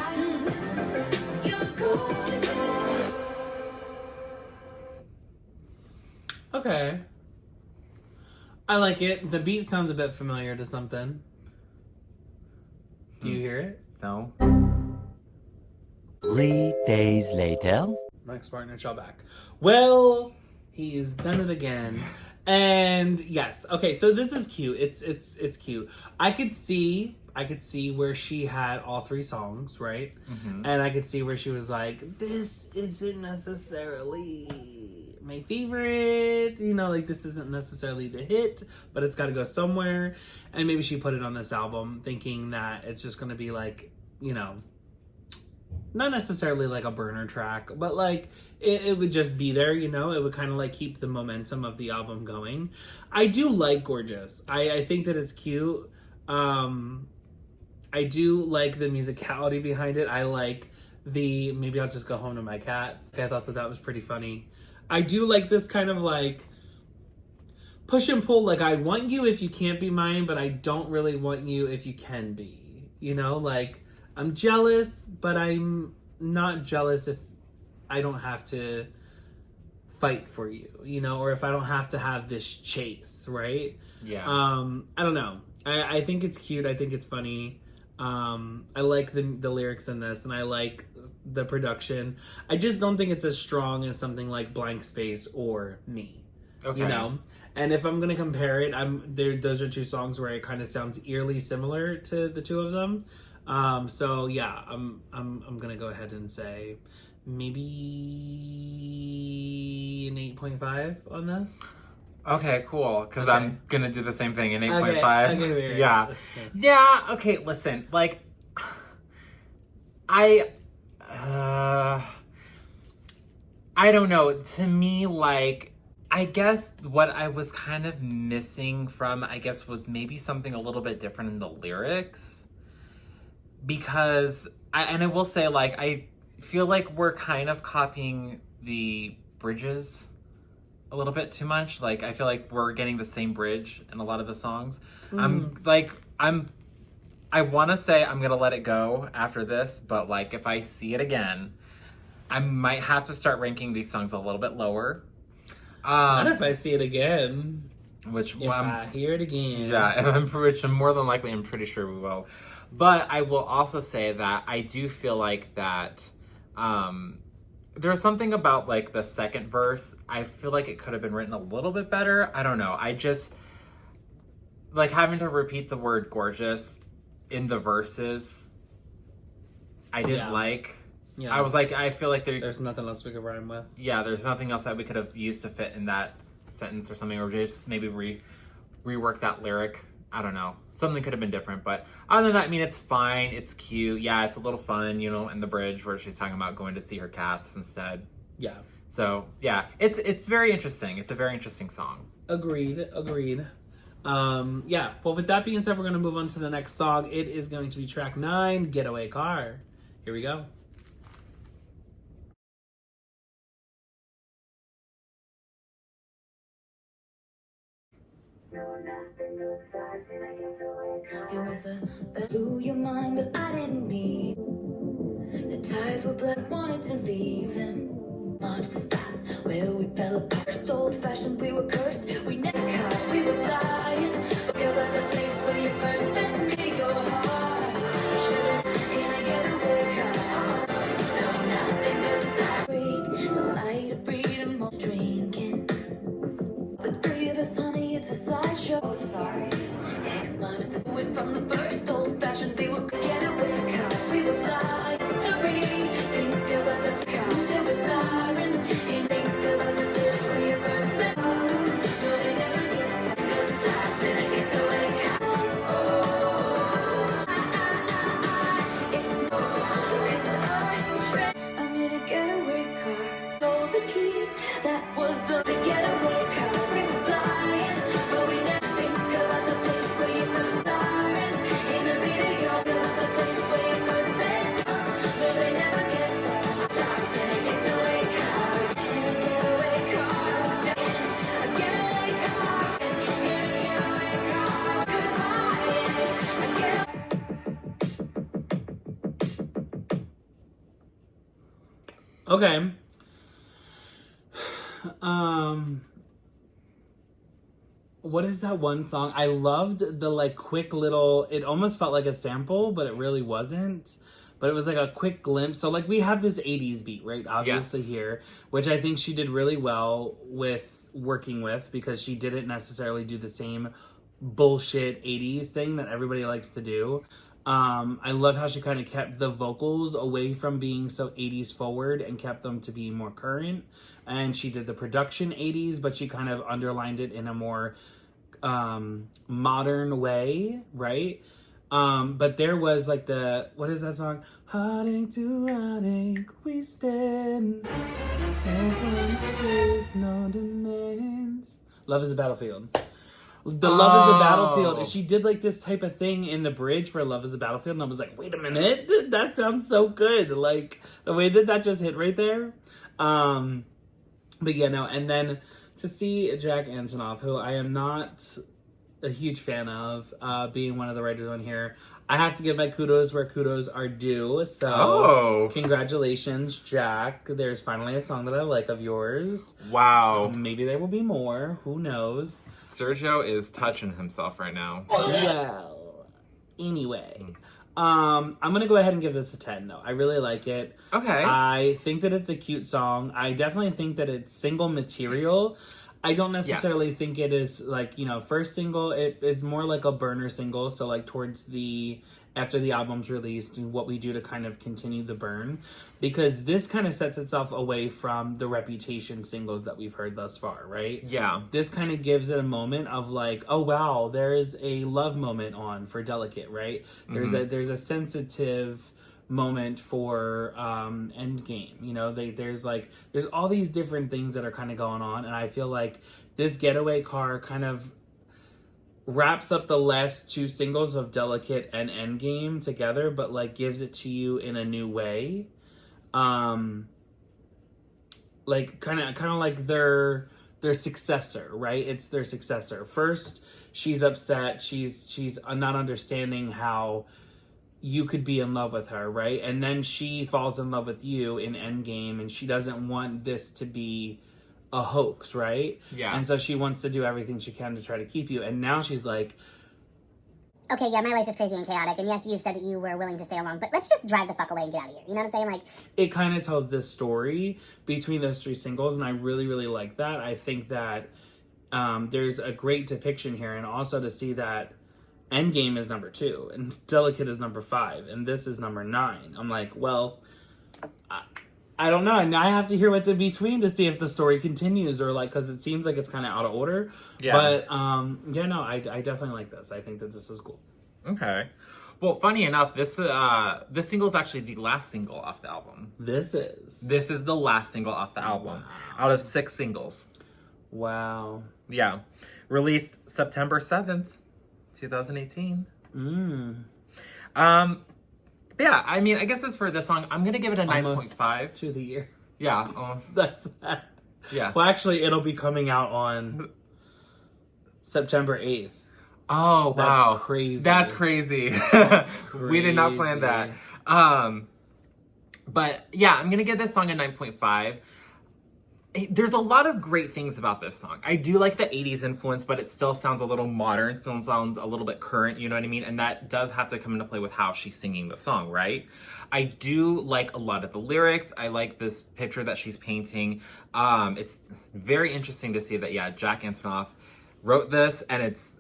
You're gorgeous. Okay. I like it. The beat sounds a bit familiar to something. Do you hear it? No. 3 days later. Max Partner shall back. Well, he's done it again. And yes, okay, so this is cute. It's cute. I could see where she had all 3 songs, right? And I could see where she was like, this isn't necessarily my favorite, you know, like this isn't necessarily the hit, but it's got to go somewhere. And maybe she put it on this album thinking that it's just going to be like, you know, not necessarily like a burner track, but like it would just be there, you know. It would kind of like keep the momentum of the album going. I do like Gorgeous. I think that it's cute. I do like the musicality behind it. I like the maybe I'll just go home to my cats. I thought that that was pretty funny. I do like this kind of like push and pull, like I want you if you can't be mine, but I don't really want you if you can be, you know, like I'm jealous, but I'm not jealous if I don't have to fight for you, you know, or if I don't have to have this chase, right? Yeah. I don't know. I think it's cute. I think it's funny. I like the lyrics in this, and I like the production. I just don't think it's as strong as something like Blank Space or Me. Okay. You know? And if I'm gonna compare it, those are two songs where it kind of sounds eerily similar to the two of them. So yeah, I'm gonna go ahead and say maybe an 8.5 on this. Okay, cool. Because I'm gonna do the same thing, an 8.5. Okay, yeah. Yeah. Okay. Listen, like, I don't know. To me, like, I guess what I was kind of missing from, I guess, was maybe something a little bit different in the lyrics. Because, I will say, like, I feel like we're kind of copying the bridges a little bit too much. Like, I feel like we're getting the same bridge in a lot of the songs. I want to say I'm going to let it go after this, but, like, if I see it again, I might have to start ranking these songs a little bit lower. Not if I see it again. If I hear it again. Yeah, which more than likely, I'm pretty sure we will. But I will also say that I do feel like that there's something about, like, the second verse. I feel like it could have been written a little bit better. I don't know. I just, like, having to repeat the word gorgeous in the verses, I didn't like. Yeah. I was like, I feel like there's nothing else we could rhyme with. Yeah, there's nothing else that we could have used to fit in that sentence or something, or just maybe rework that lyric. I don't know. Something could have been different, but other than that, I mean, it's fine. It's cute. Yeah, it's a little fun, you know, in the bridge where she's talking about going to see her cats instead. Yeah. So, yeah, it's very interesting. It's a very interesting song. Agreed. Yeah, well, with that being said, we're going to move on to the next song. It is going to be track 9, Getaway Car. Here we go. It was the blew your mind, but I didn't mean. The tires were black, wanted to leave him. Much the spot where we fell apart. So old-fashioned, we were cursed. We never caught, we were flying. Forget about the place where you first met me. Your heart should've taken a getaway car. No, nothing could stop. The light of freedom was drinking. With 3 of us, honey, it's a sideshow. Oh, sorry. X marks the went from the first old-fashioned. We were getaway car. We were flying. Story. Think about the car. There were sirens. And think about the place where you first met. No, they never get good starts in a getaway car. Oh, it's no, 'cause I straight. I'm in a getaway car. Stole the keys. That was the getaway car. We were flying, but we never think about the place where you first sirens. In the video, about the place where you first met. No, they never get starts in a getaway car. In a getaway car. In a getaway car. In a getaway car. Goodbye. A Okay. What is that one song? I loved the like quick little, it almost felt like a sample, but it really wasn't. But it was like a quick glimpse. So like we have this 80s beat, right? Obviously here, which I think she did really well with working with, because she didn't necessarily do the same bullshit 80s thing that everybody likes to do. I love how she kind of kept the vocals away from being so 80s forward and kept them to be more current. And she did the production 80s, but she kind of underlined it in a more modern way, right? But there was like what is that song? Heartache to heartache, we stand. No promises, no demands. Love is a Battlefield. The Love is a Battlefield. She did like this type of thing in the bridge for Love is a Battlefield. And I was like, wait a minute. That sounds so good. Like the way that just hit right there. But yeah, no. And then to see Jack Antonoff, who I am not a huge fan of, being one of the writers on here, I have to give my kudos where kudos are due. So congratulations, Jack. There's finally a song that I like of yours. Wow. Maybe there will be more. Who knows? Sergio is touching himself right now. Well, anyway. I'm gonna go ahead and give this a 10 though. I really like it. Okay. I think that it's a cute song. I definitely think that it's single material. I don't necessarily think it is like, first single. It is more like a burner single. So like towards after the album's released and what we do to kind of continue the burn, because this kind of sets itself away from the Reputation singles that we've heard thus far, right? Yeah. This kind of gives it a moment of like, oh wow, there's a love moment on for Delicate, right? There's a sensitive moment for Endgame. There's all these different things that are kind of going on, and I feel like this Getaway Car kind of wraps up the last two singles of Delicate and Endgame together, but like gives it to you in a new way. Like kind of like their successor, right? It's their successor. First, she's upset. She's not understanding how you could be in love with her, right? And then she falls in love with you in Endgame, and she doesn't want this to be a hoax, right? Yeah. And so she wants to do everything she can to try to keep you. And now she's like, okay, yeah, my life is crazy and chaotic, and yes, you've said that you were willing to stay along, but let's just drive the fuck away and get out of here. You know what I'm saying? Like, it kind of tells this story between those three singles, and I really, really like that. I think that there's a great depiction here, and also to see that Endgame is number 2, and Delicate is number 5, and this is number 9. I'm like, well, I don't know. And I have to hear what's in between to see if the story continues, or like, because it seems like it's kind of out of order. Yeah. But I definitely like this. I think that this is cool. Okay. Well, funny enough, this single is actually the last single off the album. This is the last single off the album out of 6 singles. Wow. Yeah. Released September 7th. 2018. Yeah, I mean, I guess as for this song, I'm gonna give it a 9.5 to the year. Yeah, almost. That's that. Yeah. Well, actually, it'll be coming out on September 8th. Oh, wow. That's crazy. That's crazy. We did not plan that. But yeah, I'm gonna give this song a 9.5. There's a lot of great things about this song. I do like the 80s influence, but it still sounds a little modern, still sounds a little bit current, you know what I mean? And that does have to come into play with how she's singing the song, right? I do like a lot of the lyrics. I like this picture that she's painting. It's very interesting to see that, yeah, Jack Antonoff wrote this, and it's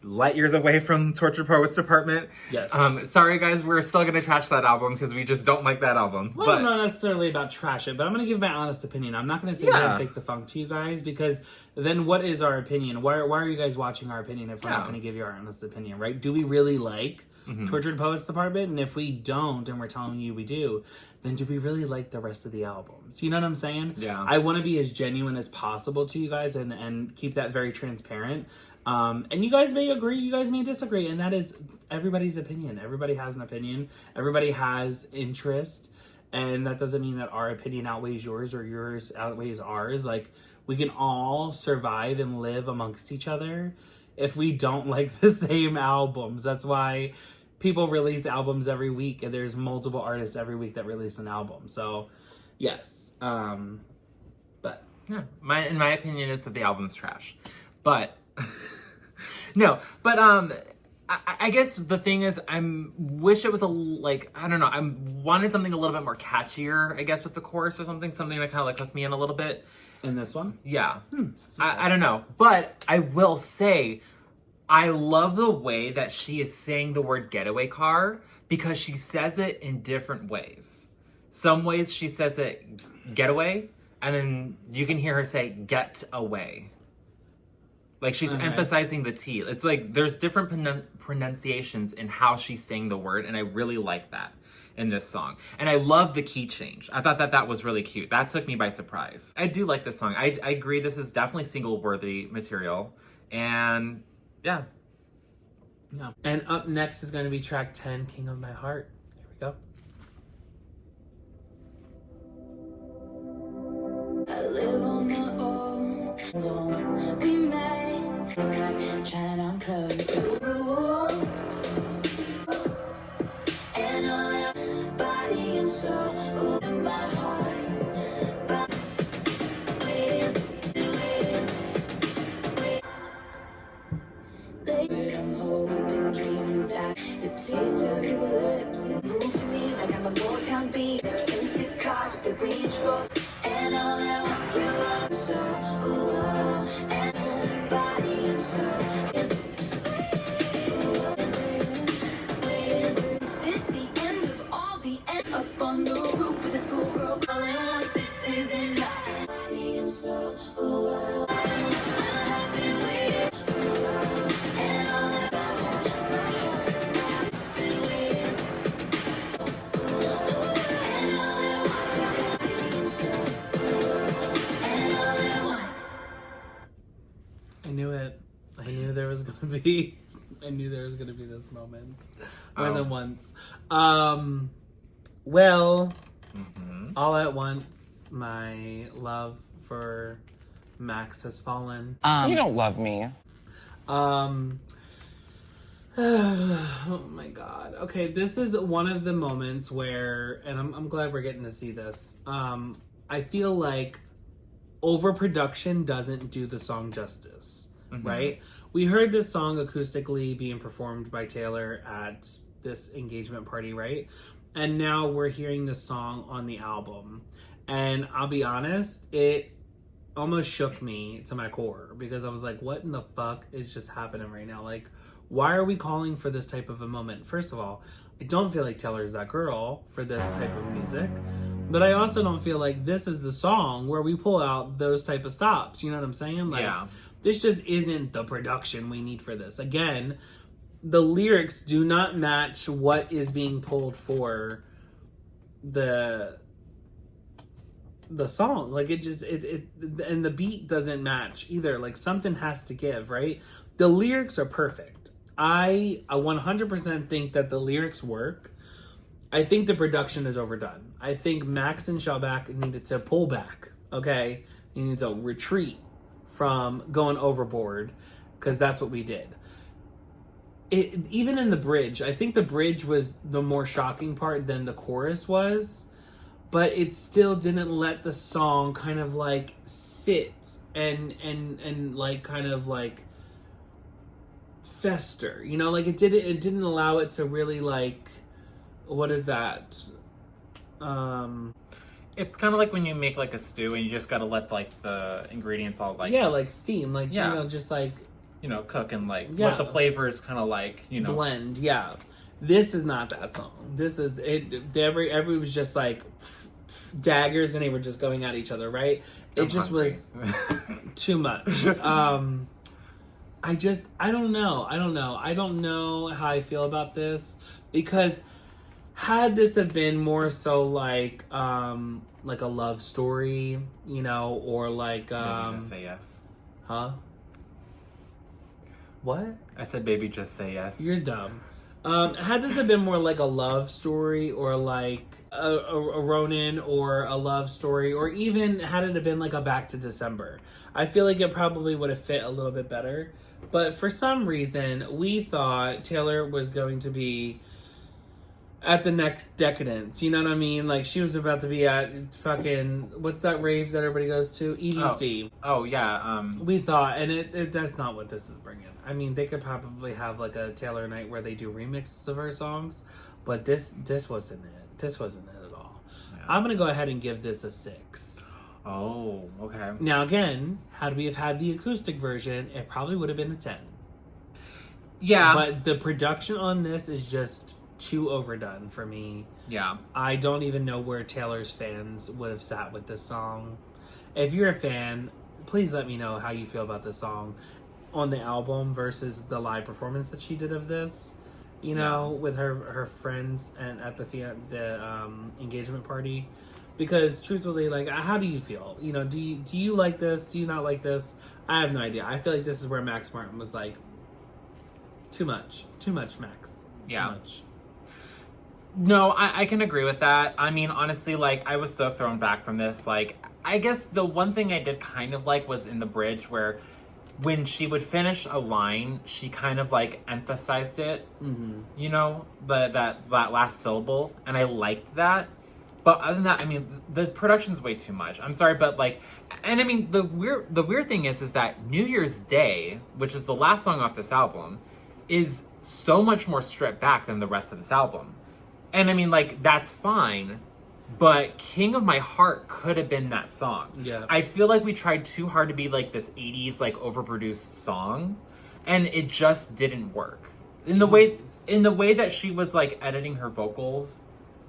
light years away from Tortured Poets Department. Yes. Sorry guys, we're still gonna trash that album because we just don't like that album. Well, I'm not necessarily about trash it, but I'm gonna give my honest opinion. I'm not gonna sit here and fake the funk to you guys, because then what is our opinion? Why are you guys watching our opinion if we're not gonna give you our honest opinion, right? Do we really like Tortured Poets Department? And if we don't, and we're telling you we do, then do we really like the rest of the albums? You know what I'm saying? Yeah. I want to be as genuine as possible to you guys and keep that very transparent. And you guys may agree, you guys may disagree, and that is everybody's opinion. Everybody has an opinion. Everybody has interest, and that doesn't mean that our opinion outweighs yours or yours outweighs ours. Like, we can all survive and live amongst each other if we don't like the same albums. That's why people release albums every week, and there's multiple artists every week that release an album. So, yes. But yeah, in my opinion is that the album's trash. But no, but I guess the thing is, wish it was I don't know, I wanted something a little bit more catchier, I guess, with the chorus or something that kind of like hooked me in a little bit. In this one? Yeah. I don't know, but I will say, I love the way that she is saying the word getaway car because she says it in different ways. Some ways she says it getaway, and then you can hear her say get away. Like she's emphasizing the T. It's like there's different pronunciations in how she's saying the word, and I really like that in this song. And I love the key change. I thought that was really cute. That took me by surprise. I do like this song. I agree this is definitely single-worthy material. And yeah. And up next is going to be track 10, King of My Heart. Here we go. I live on my own. We met, trying on clothes. And all that body and soul in my heart. Lately I'm hoping, dreaming that the taste of your lips has moved to me like I'm a Motown beat. Ever since it caught the reach for, and all that wants you on so, and body and soul. Is this the end of all the end? Up on the roof with a schoolgirl calling once this is enough. Body and soul. I've been waiting. I knew there was gonna be this moment more than once. Well, all at once, my love for Max has fallen. You don't love me. Oh my god. Okay, this is one of the moments where, and I'm glad we're getting to see this. I feel like overproduction doesn't do the song justice, right? We heard this song acoustically being performed by Taylor at this engagement party, right? And now we're hearing this song on the album. And I'll be honest, it almost shook me to my core because I was like, what in the fuck is just happening right now? Like, why are we calling for this type of a moment? First of all, I don't feel like Taylor's that girl for this type of music, but I also don't feel like this is the song where we pull out those type of stops. You know what I'm saying? Like, this just isn't the production we need for this. Again, the lyrics do not match what is being pulled for the song. Like, it and the beat doesn't match either. Like, something has to give, right? The lyrics are perfect. I 100% think that the lyrics work. I think the production is overdone. I think Max and Shellback needed to pull back, okay? You need to retreat from going overboard, because that's what we did. Even in the bridge, I think the bridge was the more shocking part than the chorus was, but it still didn't let the song kind of like sit and like kind of like fester, you know, like it didn't allow it to really like, what is that? It's kind of like when you make like a stew and you just gotta let like the ingredients all like like steam, like you know, just like cook and like let the flavors kind of like blend. Yeah, this is not that song. This is it. Every was just like daggers and they were just going at each other, right? It just was too much. I don't know. I don't know how I feel about this, because had this have been more so like a love story, you know, or like Baby, just say yes. Huh? What? I said baby, just say yes. You're dumb. Had this have been more like a love story, or like a Ronin, or a love story, or even had it have been like a Back to December, I feel like it probably would have fit a little bit better. But for some reason, we thought Taylor was going to be at the next decadence. You know what I mean? Like, she was about to be at fucking, what's that rave that everybody goes to? EDC. Oh yeah. We thought, and that's not what this is bringing. I mean, they could probably have like a Taylor night where they do remixes of her songs, but this wasn't it. This wasn't it at all. Yeah. I'm gonna go ahead and give this a 6. Oh, okay. Now again, had we have had the acoustic version, it probably would have been a 10. Yeah. But the production on this is just too overdone for me. Yeah. I don't even know where Taylor's fans would have sat with this song. If you're a fan, please let me know how you feel about this song on the album versus the live performance that she did of this. You know, with her friends and at the engagement party. Because truthfully, like, how do you feel? You know, do you like this? Do you not like this? I have no idea. I feel like this is where Max Martin was like, too much, Max. Yeah. Too much. No, I can agree with that. I mean, honestly, like, I was so thrown back from this. Like, I guess the one thing I did kind of like was in the bridge where when she would finish a line, she kind of like emphasized it, you know, that last syllable. And I liked that. But other than that, I mean, the production's way too much. I'm sorry, but like, and I mean, the weird thing is that New Year's Day, which is the last song off this album, is so much more stripped back than the rest of this album. And I mean, like, that's fine, but King of My Heart could have been that song. Yeah. I feel like we tried too hard to be like this 80s, like, overproduced song, and it just didn't work. In the way that she was, like, editing her vocals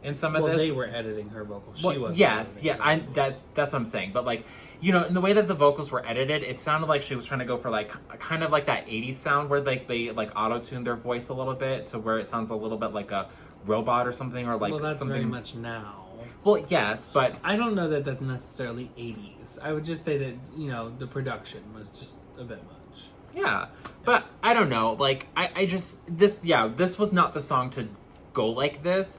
in some of this. Well, they were editing her vocals. She was. Yes, yeah, that's what I'm saying. But like, you know, in the way that the vocals were edited, it sounded like she was trying to go for like kind of like that 80s sound where like they like auto-tuned their voice a little bit to where it sounds a little bit like a robot or something, or like well, that's something very much now. Well, yes, but I don't know that that's necessarily 80s. I would just say that, you know, the production was just a bit much. Yeah, but I don't know. Like, I just this was not the song to go like this.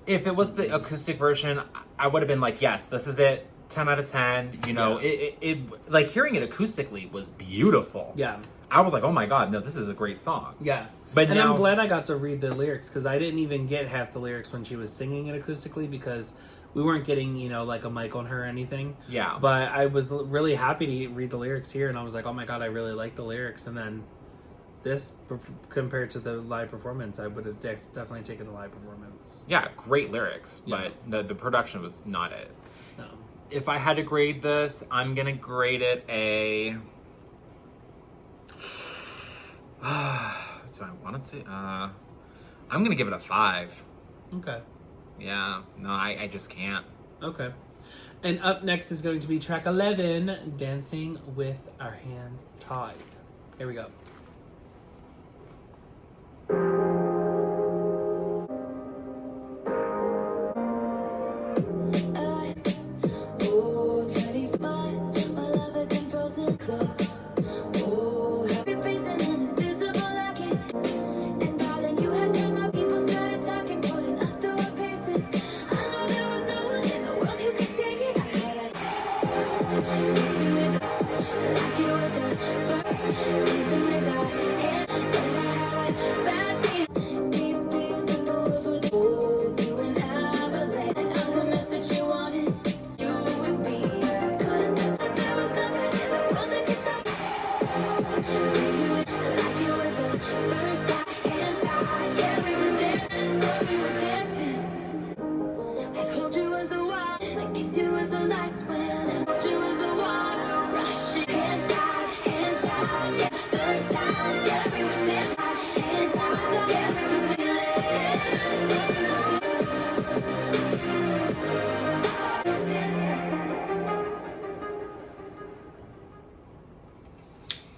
If it was the acoustic version, I would have been like, yes, this is it, 10 out of 10. You know, it like hearing it acoustically was beautiful. Yeah. I was like, oh my God, no, this is a great song. Yeah. But and now, I'm glad I got to read the lyrics because I didn't even get half the lyrics when she was singing it acoustically because we weren't getting, you know, like a mic on her or anything. Yeah. But I was really happy to read the lyrics here and I was like, oh my God, I really like the lyrics. And then this, compared to the live performance, I would have definitely taken the live performance. Yeah, great lyrics, but the production was not it. No. If I had to grade this, I'm going to grade it a... So I want to say... I'm going to give it a 5. Okay. Yeah. No, I just can't. Okay. And up next is going to be track 11, Dancing with Our Hands Tied. Here we go.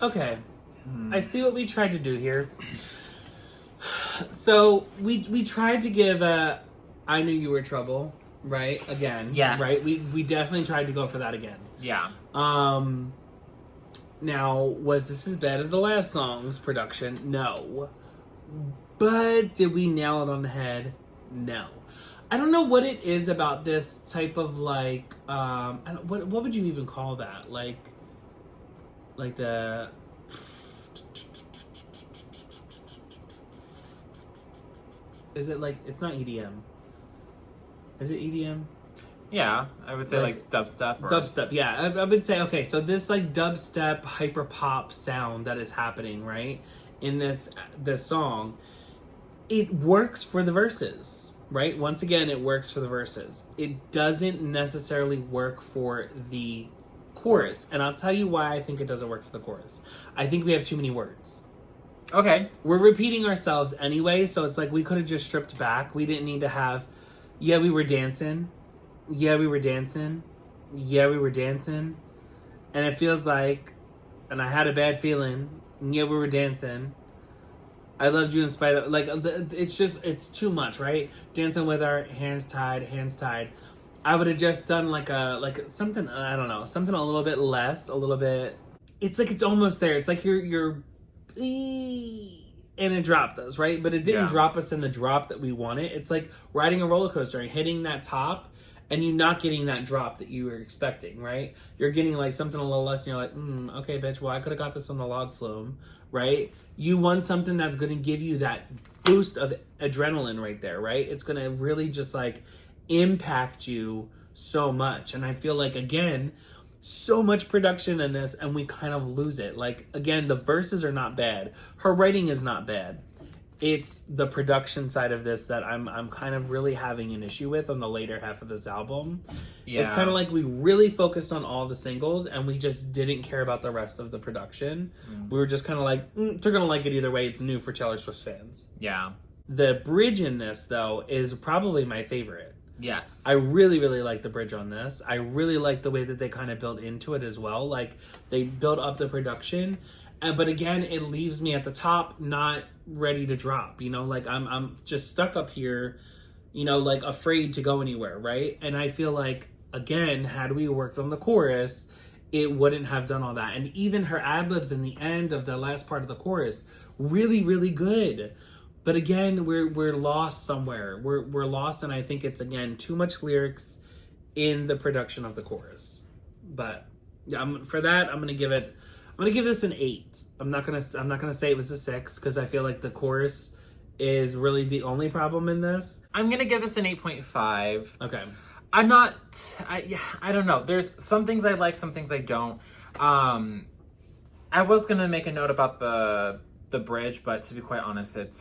Okay, I see what we tried to do here. So we tried to give a I Knew You Were Trouble, right? Again. Yes. Right? We definitely tried to go for that again. Yeah. Now, was this as bad as the last song's production? No. But did we nail it on the head? No. I don't know what it is about this type of like what would you even call that? Like the is it like it's not EDM? Is it EDM? Yeah, I would say like dubstep. Dubstep, yeah. I would say, okay, so this like dubstep hyper pop sound that is happening, right, in this song, it works for the verses, right? Once again, it works for the verses. It doesn't necessarily work for the chorus. And I'll tell you why I think it doesn't work for the chorus. I think we have too many words. Okay. We're repeating ourselves anyway, so it's like we could have just stripped back. We didn't need to have, yeah, we were dancing. Yeah, we were dancing. Yeah, we were dancing. And it feels like, and I had a bad feeling. Yeah, we were dancing. I loved you in spite of, like, it's just, it's too much, right? Dancing with our hands tied, hands tied. I would have just done like something, I don't know, something a little bit less, a little bit, it's like it's almost there. It's like you're and it dropped us, right? But it didn't drop us in the drop that we wanted. It's like riding a roller coaster and hitting that top and you not getting that drop that you were expecting, right? You're getting like something a little less and you're like, okay, bitch, well, I could have got this on the log flume, right? You want something that's going to give you that boost of adrenaline right there, right? It's going to really just like impact you so much. And I feel like, again, so much production in this and we kind of lose it. Like, again, the verses are not bad. Her writing is not bad. It's the production side of this that I'm kind of really having an issue with on the later half of this album. Yeah. It's kind of like we really focused on all the singles and we just didn't care about the rest of the production. We were just kind of like, they're going to like it either way. It's new for Taylor Swift fans. Yeah. The bridge in this, though, is probably my favorite. Yes. I really, really like the bridge on this. I really like the way that they kind of built into it as well. Like, they built up the production. But again, it leaves me at the top not ready to drop. You know, like, I'm just stuck up here, you know, like, afraid to go anywhere, right? And I feel like, again, had we worked on the chorus, it wouldn't have done all that. And even her ad-libs in the end of the last part of the chorus, really, really good. But again, we're lost somewhere. We're lost, and I think it's, again, too much lyrics in the production of the chorus. But yeah, for that, I'm gonna give this an 8. I'm not gonna say it was a 6 because I feel like the chorus is really the only problem in this. I'm gonna give this an 8.5. Okay. I don't know. There's some things I like, some things I don't. I was gonna make a note about the bridge, but to be quite honest, it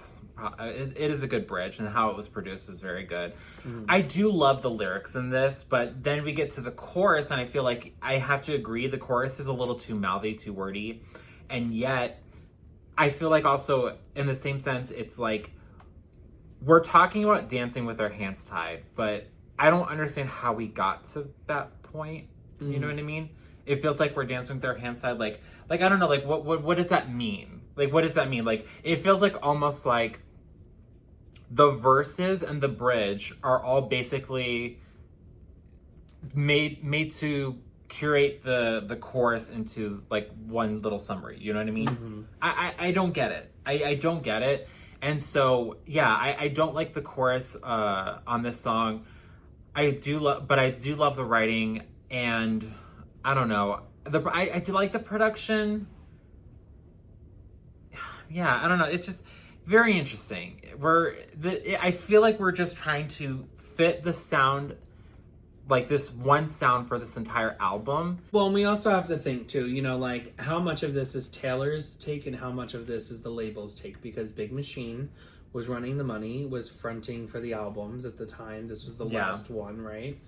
is a good bridge, and how it was produced was very good. I do love the lyrics in this, but then we get to the chorus, and I feel like I have to agree the chorus is a little too mouthy, too wordy, and yet I feel like also in the same sense, it's like we're talking about dancing with our hands tied, but I don't understand how we got to that point. You know what I mean? It feels like we're dancing with our hands tied, like I don't know, like what does that mean? Like, what does that mean? Like, it feels like almost like the verses and the bridge are all basically made to curate the chorus into like one little summary. You know what I mean? I don't get it. I don't get it. And so, yeah, I don't like the chorus on this song. I do love the writing, and I don't know. I do like the production. Yeah, I don't know. It's just very interesting. I feel like we're just trying to fit the sound, like this one sound for this entire album. Well, and we also have to think too, you know, like how much of this is Taylor's take and how much of this is the label's take, because Big Machine was running the money, was fronting for the albums at the time. This was the last one, right?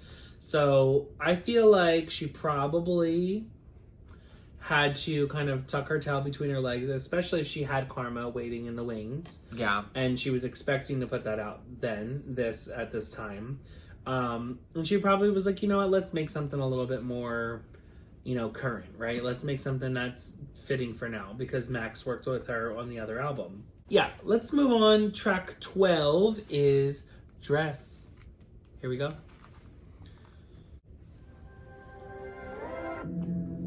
So I feel like she probably had to kind of tuck her tail between her legs, especially if she had Karma waiting in the wings. Yeah. And she was expecting to put that out at this time. And she probably was like, you know what, let's make something a little bit more, you know, current, right? Let's make something that's fitting for now, because Max worked with her on the other album. Yeah, let's move on. Track 12 is Dress. Here we go.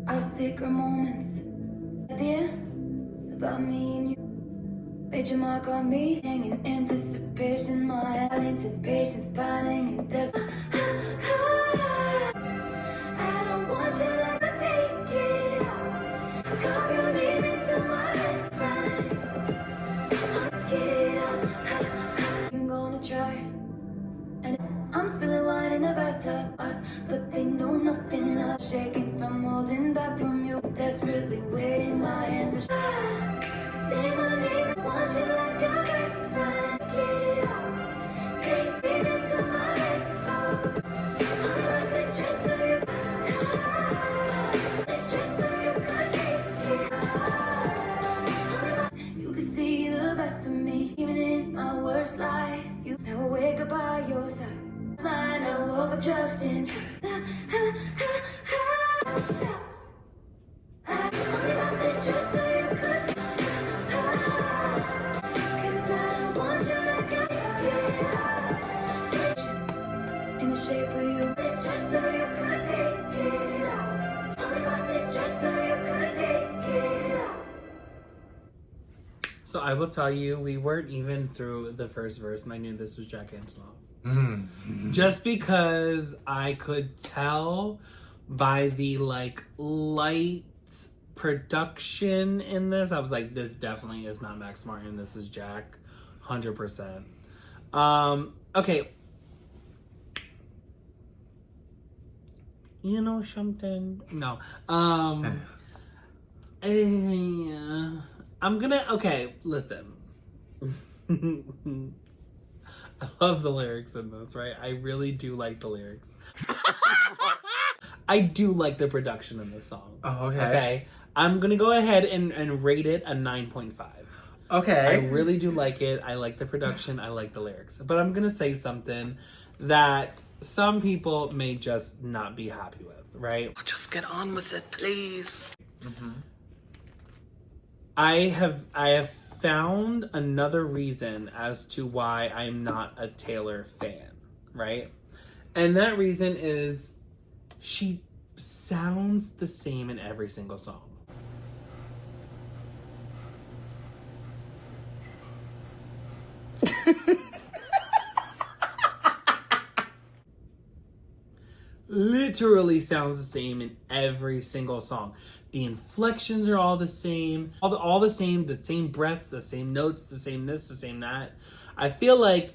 Our secret moments, idea about me and you. Made your mark on me, hanging anticipation, my anticipation, piling and dust. I don't want you like I take it. Carve your name into my head. I'm gonna try, and I'm spilling wine in the bathtub, but they know nothing. I'm shaking from holding back from you, desperately waiting. My hands are say my name. I want you like a best friend. Get it out, take me into my head. Only like this just so you, this just so you could take it out. You can see up just in time. I only want this just so you could. 'Cause I want you like I did. In the shape of you, this just so you could take it off. Only want this just so you could take it off. So I will tell you, we weren't even through the first verse, and I knew this was Jack Antonoff. Just because I could tell by the like light production in this, I was like, this definitely is not Max Martin. This is Jack, 100%. Okay. You know something? No. I'm gonna, okay, listen. I love the lyrics in this, right? I really do like the lyrics. I do like the production in this song. Oh, okay. Okay. I'm gonna go ahead and rate it a 9.5. Okay. I really do like it. I like the production. I like the lyrics. But I'm gonna say something that some people may just not be happy with, right? Just get on with it, please. I have found another reason as to why I'm not a Taylor fan, right? And that reason is she sounds the same in every single song. Literally sounds the same in every single song. The inflections are all the same, all the same breaths, the same notes, the same this, the same that. I feel like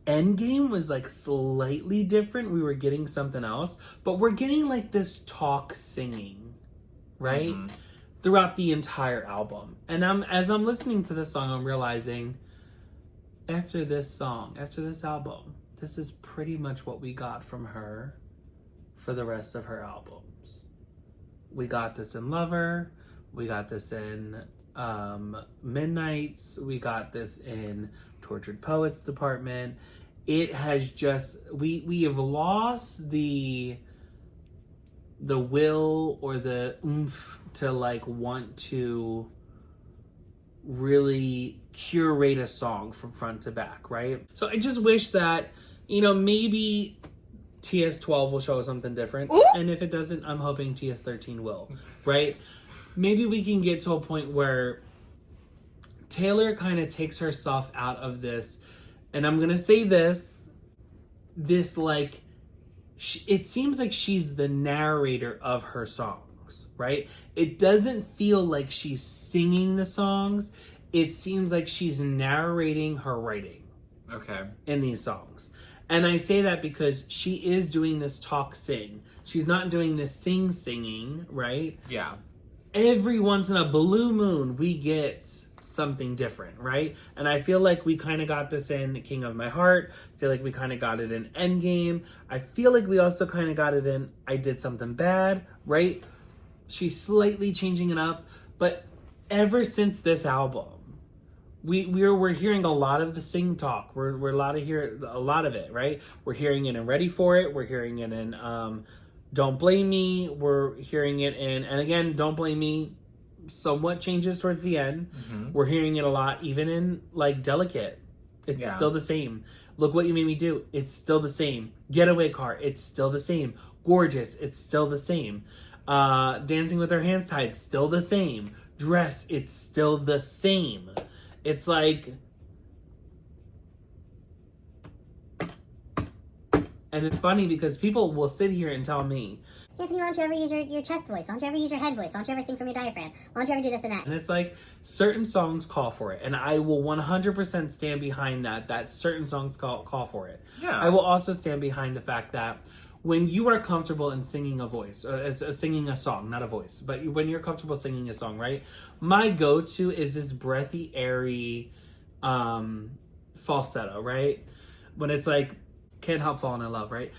Endgame was like slightly different. We were getting something else, but we're getting like this talk singing, right? Throughout the entire album. And as I'm listening to this song, I'm realizing after this album, this is pretty much what we got from her for the rest of her albums. We got this in Lover, we got this in Midnights, we got this in Tortured Poets Department. It has just, we have lost the will or the oomph to like want to really curate a song from front to back, right? So I just wish that, you know, maybe TS12 will show us something different. Ooh. And if it doesn't, I'm hoping TS13 will, right? Maybe we can get to a point where Taylor kind of takes herself out of this, and I'm going to say this like, it seems like she's the narrator of her songs, right? It doesn't feel like she's singing the songs. It seems like she's narrating her writing. Okay. In these songs. And I say that because she is doing this talk sing. She's not doing this singing, right? Yeah. Every once in a blue moon, we get something different, right? And I feel like we kind of got this in King of My Heart. I feel like we kind of got it in Endgame. I feel like we also kind of got it in I Did Something Bad, right? She's slightly changing it up. But ever since this album, we're hearing a lot of the sing talk. We're a lot of it, right? We're hearing it in Ready For It. We're hearing it in Don't Blame Me. We're hearing it in, and again, Don't Blame Me somewhat changes towards the end. We're hearing it a lot, even in like Delicate. It's still the same. Look What You Made Me Do. It's still the same. Getaway Car. It's still the same. Gorgeous. It's still the same. Dancing with Her Hands Tied. Still the same. Dress. It's still the same. It's like, and it's funny because people will sit here and tell me, Anthony, why don't you ever use your chest voice? Why don't you ever use your head voice? Why don't you ever sing from your diaphragm? Why don't you ever do this and that? And it's like, certain songs call for it. And I will 100% stand behind that certain songs call for it. Yeah. I will also stand behind the fact that when you are comfortable in singing a voice, singing a song, not a voice, but when you're comfortable singing a song, right? My go-to is this breathy, airy falsetto, right? When it's like, Can't Help Falling in Love, right?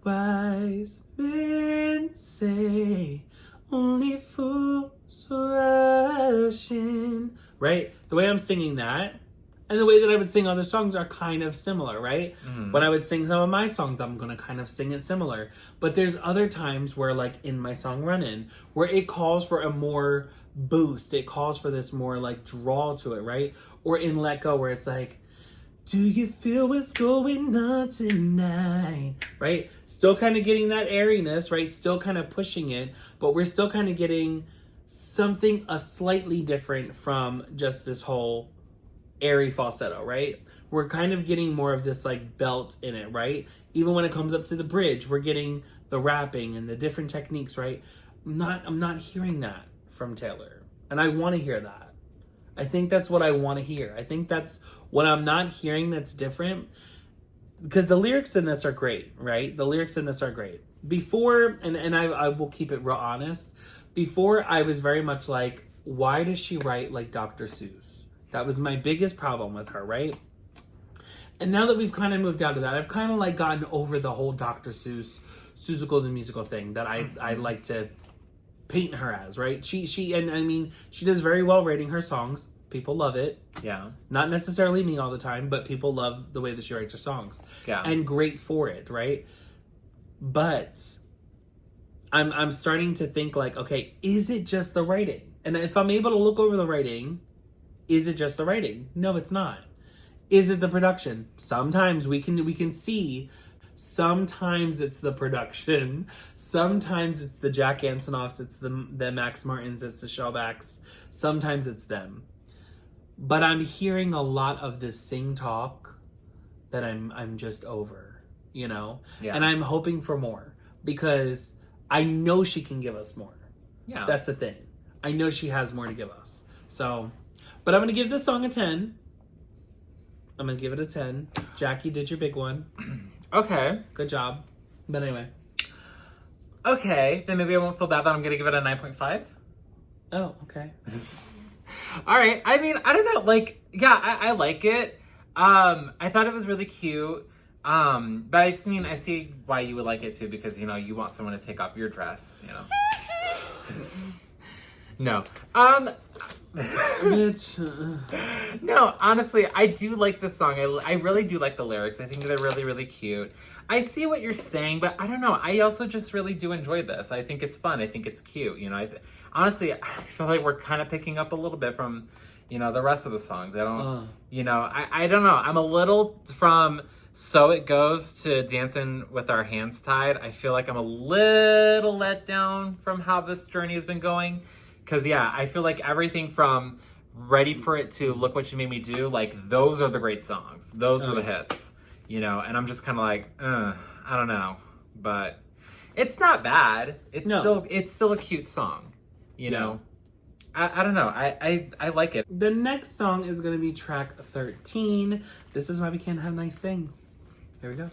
Wise men say only fools rush in, right? The way I'm singing that, And the way that I would sing other songs are kind of similar, right? Mm-hmm. When I would sing some of my songs, I'm going to kind of sing it similar. But there's other times where, like in my song Runnin', where it calls for a more boost. It calls for this more like draw to it, right? Or in Let Go, where it's like, do you feel what's going on tonight? Right? Still kind of getting that airiness, right? Still kind of pushing it, but we're still kind of getting something slightly different from just this whole airy falsetto, right? We're kind of getting more of this like belt in it, right? Even when it comes up to the bridge, we're getting the rapping and the different techniques, right? I'm not hearing that from Taylor. And I want to hear that. I think that's what I want to hear. I think that's what I'm not hearing that's different. Because the lyrics in this are great, right? The lyrics in this are great. Before, and I will keep it real honest, before I was very much like, why does she write like Dr. Seuss? That was my biggest problem with her, right? And now that we've kind of moved out of that, I've kind of like gotten over the whole Dr. Seuss, Seussical the musical thing that I like to paint her as, right? She and I mean, she does very well writing her songs. People love it. Yeah. Not necessarily me all the time, but people love the way that she writes her songs. Yeah. And great for it, right? But I'm starting to think like, okay, is it just the writing? And if I'm able to look over the writing, is it just the writing? No, it's not. Is it the production? Sometimes we can see. Sometimes it's the production. Sometimes it's the Jack Antonoffs. It's the Max Martins. It's the Shellbacks. Sometimes it's them. But I'm hearing a lot of this sing talk that I'm just over, you know? Yeah. And I'm hoping for more because I know she can give us more. Yeah. That's the thing. I know she has more to give us. So, but I'm going to give this song a 10. I'm going to give it a 10. Jackie did your big one. Okay. Good job. But anyway. Okay. Then maybe I won't feel bad that I'm going to give it a 9.5. Oh, okay. All right. I mean, I don't know. Like, yeah, I like it. I thought it was really cute. But I see why you would like it too, because, you know, you want someone to take off your dress, you know. No. No, honestly, I do like this song. I really do like the lyrics. I think they're really, really cute. I see what you're saying, but I don't know. I also just really do enjoy this. I think it's fun. I think it's cute. You know, honestly, I feel like we're kind of picking up a little bit from, you know, the rest of the songs. I don't, you know, I don't know. I'm a little from So It Goes to Dancing with Our Hands Tied. I feel like I'm a little let down from how this journey has been going. Because, yeah, I feel like everything from Ready for It to Look What You Made Me Do, like, those are the great songs. Those were the hits, you know? And I'm just kind of like, I don't know. But it's not bad. It's still a cute song, you know? I don't know. I like it. The next song is going to be track 13. This is Why We Can't Have Nice Things. Here we go.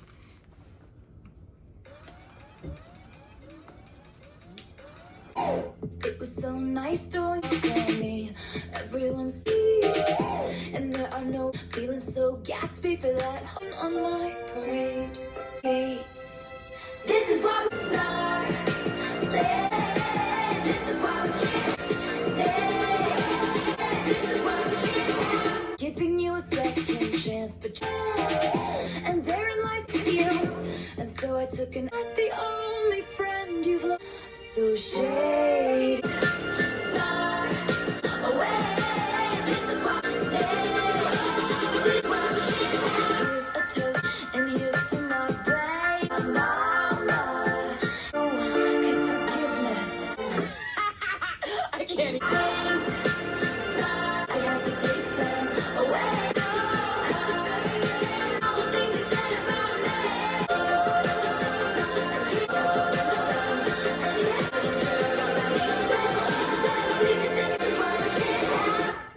It was so nice throwing up on me. Everyone see, and there are no feelings so Gatsby for that on my parade gates. This is why we are. This is why we can't. This is why we can't. Giving you a second chance, but and therein lies the steal. And so I took an at the only friend you've loved. So shade away. This is why here's a toast and here's to my babe mama. Oh, 'cause forgiveness I can't things. I have to take them away. All the things you said about me.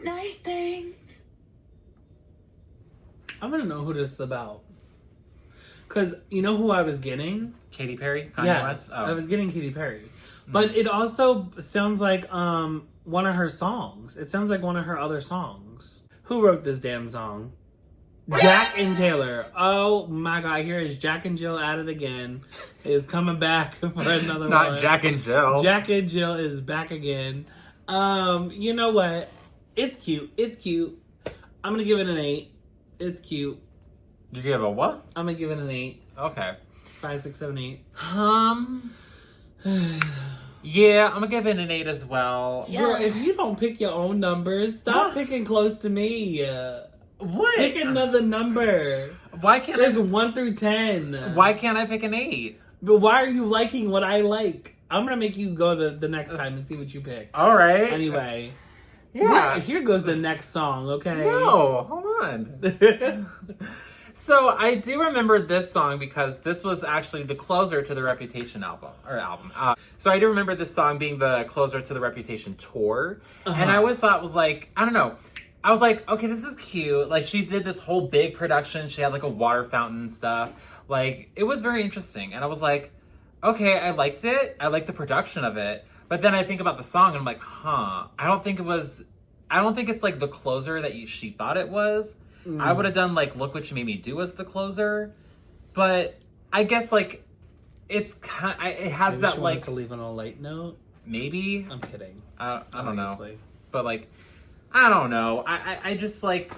Nice things. I'm going to know who this is about. Because you know who I was getting? Katy Perry? Kanye Yes, West? Oh. I was getting Katy Perry. But it also sounds like one of her songs. It sounds like one of her other songs. Who wrote this damn song? Jack and Taylor. Oh my god, here is Jack and Jill at it again. Is coming back for another one. Not Jack and Jill. Jack and Jill is back again. You know what? It's cute. It's cute. I'm gonna give it an 8. It's cute. You give a what? I'm gonna give it an 8. Okay. 5, 6, 7, 8. Yeah, I'm gonna give it an 8 as well. Yeah. Girl, if you don't pick your own numbers, stop picking close to me. What? Pick another number. Why can't There's 1 through 10. Why can't I pick an 8? But why are you liking what I like? I'm gonna make you go the next time and see what you pick. All right. Anyway. Yeah. Here goes the next song, okay? No, hold on. So I do remember this song because this was actually the closer to the Reputation album. So I do remember this song being the closer to the Reputation tour. And I always thought it was like, I don't know. I was like, okay, this is cute. Like, she did this whole big production. She had like a water fountain and stuff. Like, it was very interesting. And I was like, okay, I liked it. I liked the production of it. But then I think about the song and I'm like, I don't think it's like the closer that she thought it was. I would have done like Look What You Made Me Do as the closer. But I guess like it has maybe that she like to leave on a light note. Maybe. I'm kidding. I don't know. But like, I don't know. I just like,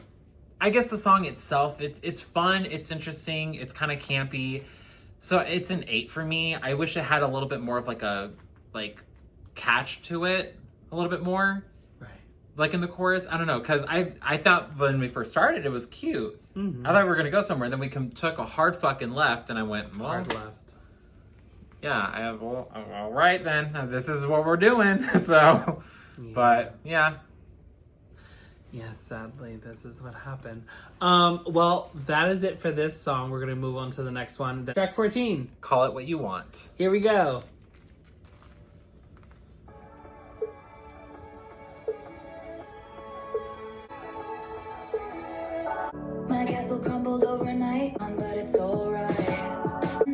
I guess the song itself, it's fun, it's interesting, it's kind of campy. So it's an 8 for me. I wish it had a little bit more of like a catch to it, a little bit more. Right. Like in the chorus, I don't know, because I thought when we first started it was cute. Mm-hmm. I thought we were gonna go somewhere. Then we took a hard fucking left, and I went hard left. Yeah, all right then. This is what we're doing. So, yeah. But yeah. Yes, sadly, this is what happened. Well, that is it for this song. We're gonna move on to the next one. Track 14. Call It What You Want. Here we go. My castle crumbled overnight, but it's alright.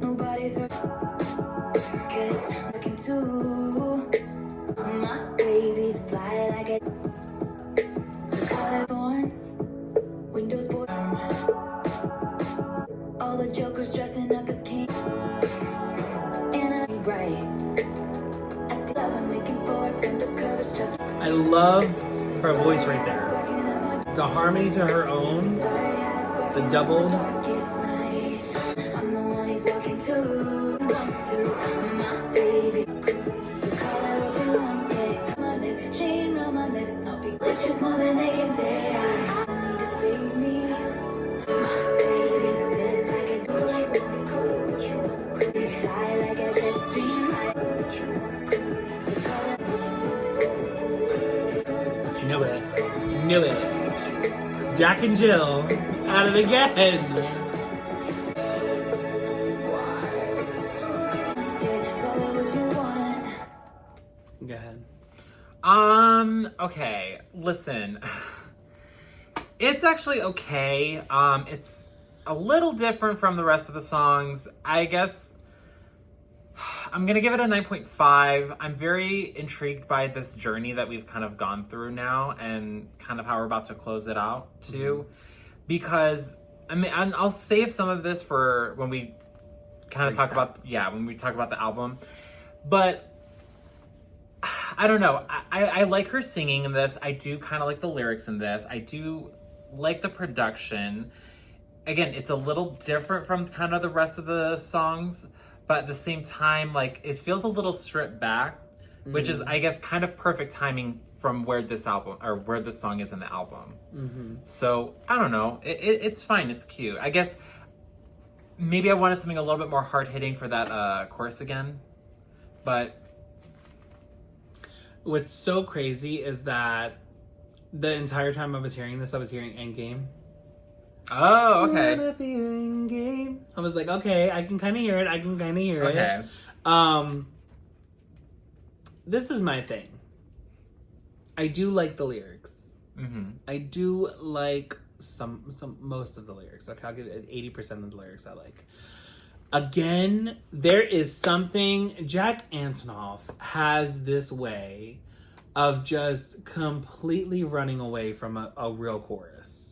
Nobody's hurt, 'cause I'm looking too. My babies fly like a. So color thorns, windows board. All the jokers dressing up as king. And I'm right. I love and making forwards and the covers just. I love her voice right there. The harmony to her own, the double. I'm the one he's walking to, my baby. So call it what you want, yeah. My lip, she ain't round my lip, no big, which is more than they can say. I need to save me. My baby's bit like a douche. He's fly like a jet stream. Knew it. Jack and Jill at it again. Go ahead. Okay, listen. It's actually okay. It's a little different from the rest of the songs. I guess I'm gonna give it a 9.5. I'm very intrigued by this journey that we've kind of gone through now and kind of how we're about to close it out too. Because, I mean, and I'll save some of this for when we kind of talk about, when we talk about the album. But, I don't know. I like her singing in this. I do kind of like the lyrics in this. I do like the production. Again, it's a little different from kind of the rest of the songs. But at the same time, like, it feels a little stripped back, which is, I guess, kind of perfect timing from where this album, or where this song is in the album. Mm-hmm. So, I don't know. It's fine. It's cute. I guess maybe I wanted something a little bit more hard-hitting for that chorus again. But what's so crazy is that the entire time I was hearing this, I was hearing Endgame. Oh, okay. I was like, okay, I can kind of hear it. Okay. This is my thing. I do like the lyrics. Mm-hmm. I do like most of the lyrics. Okay, I'll give it 80% of the lyrics I like. Again, there is something. Jack Antonoff has this way of just completely running away from a real chorus.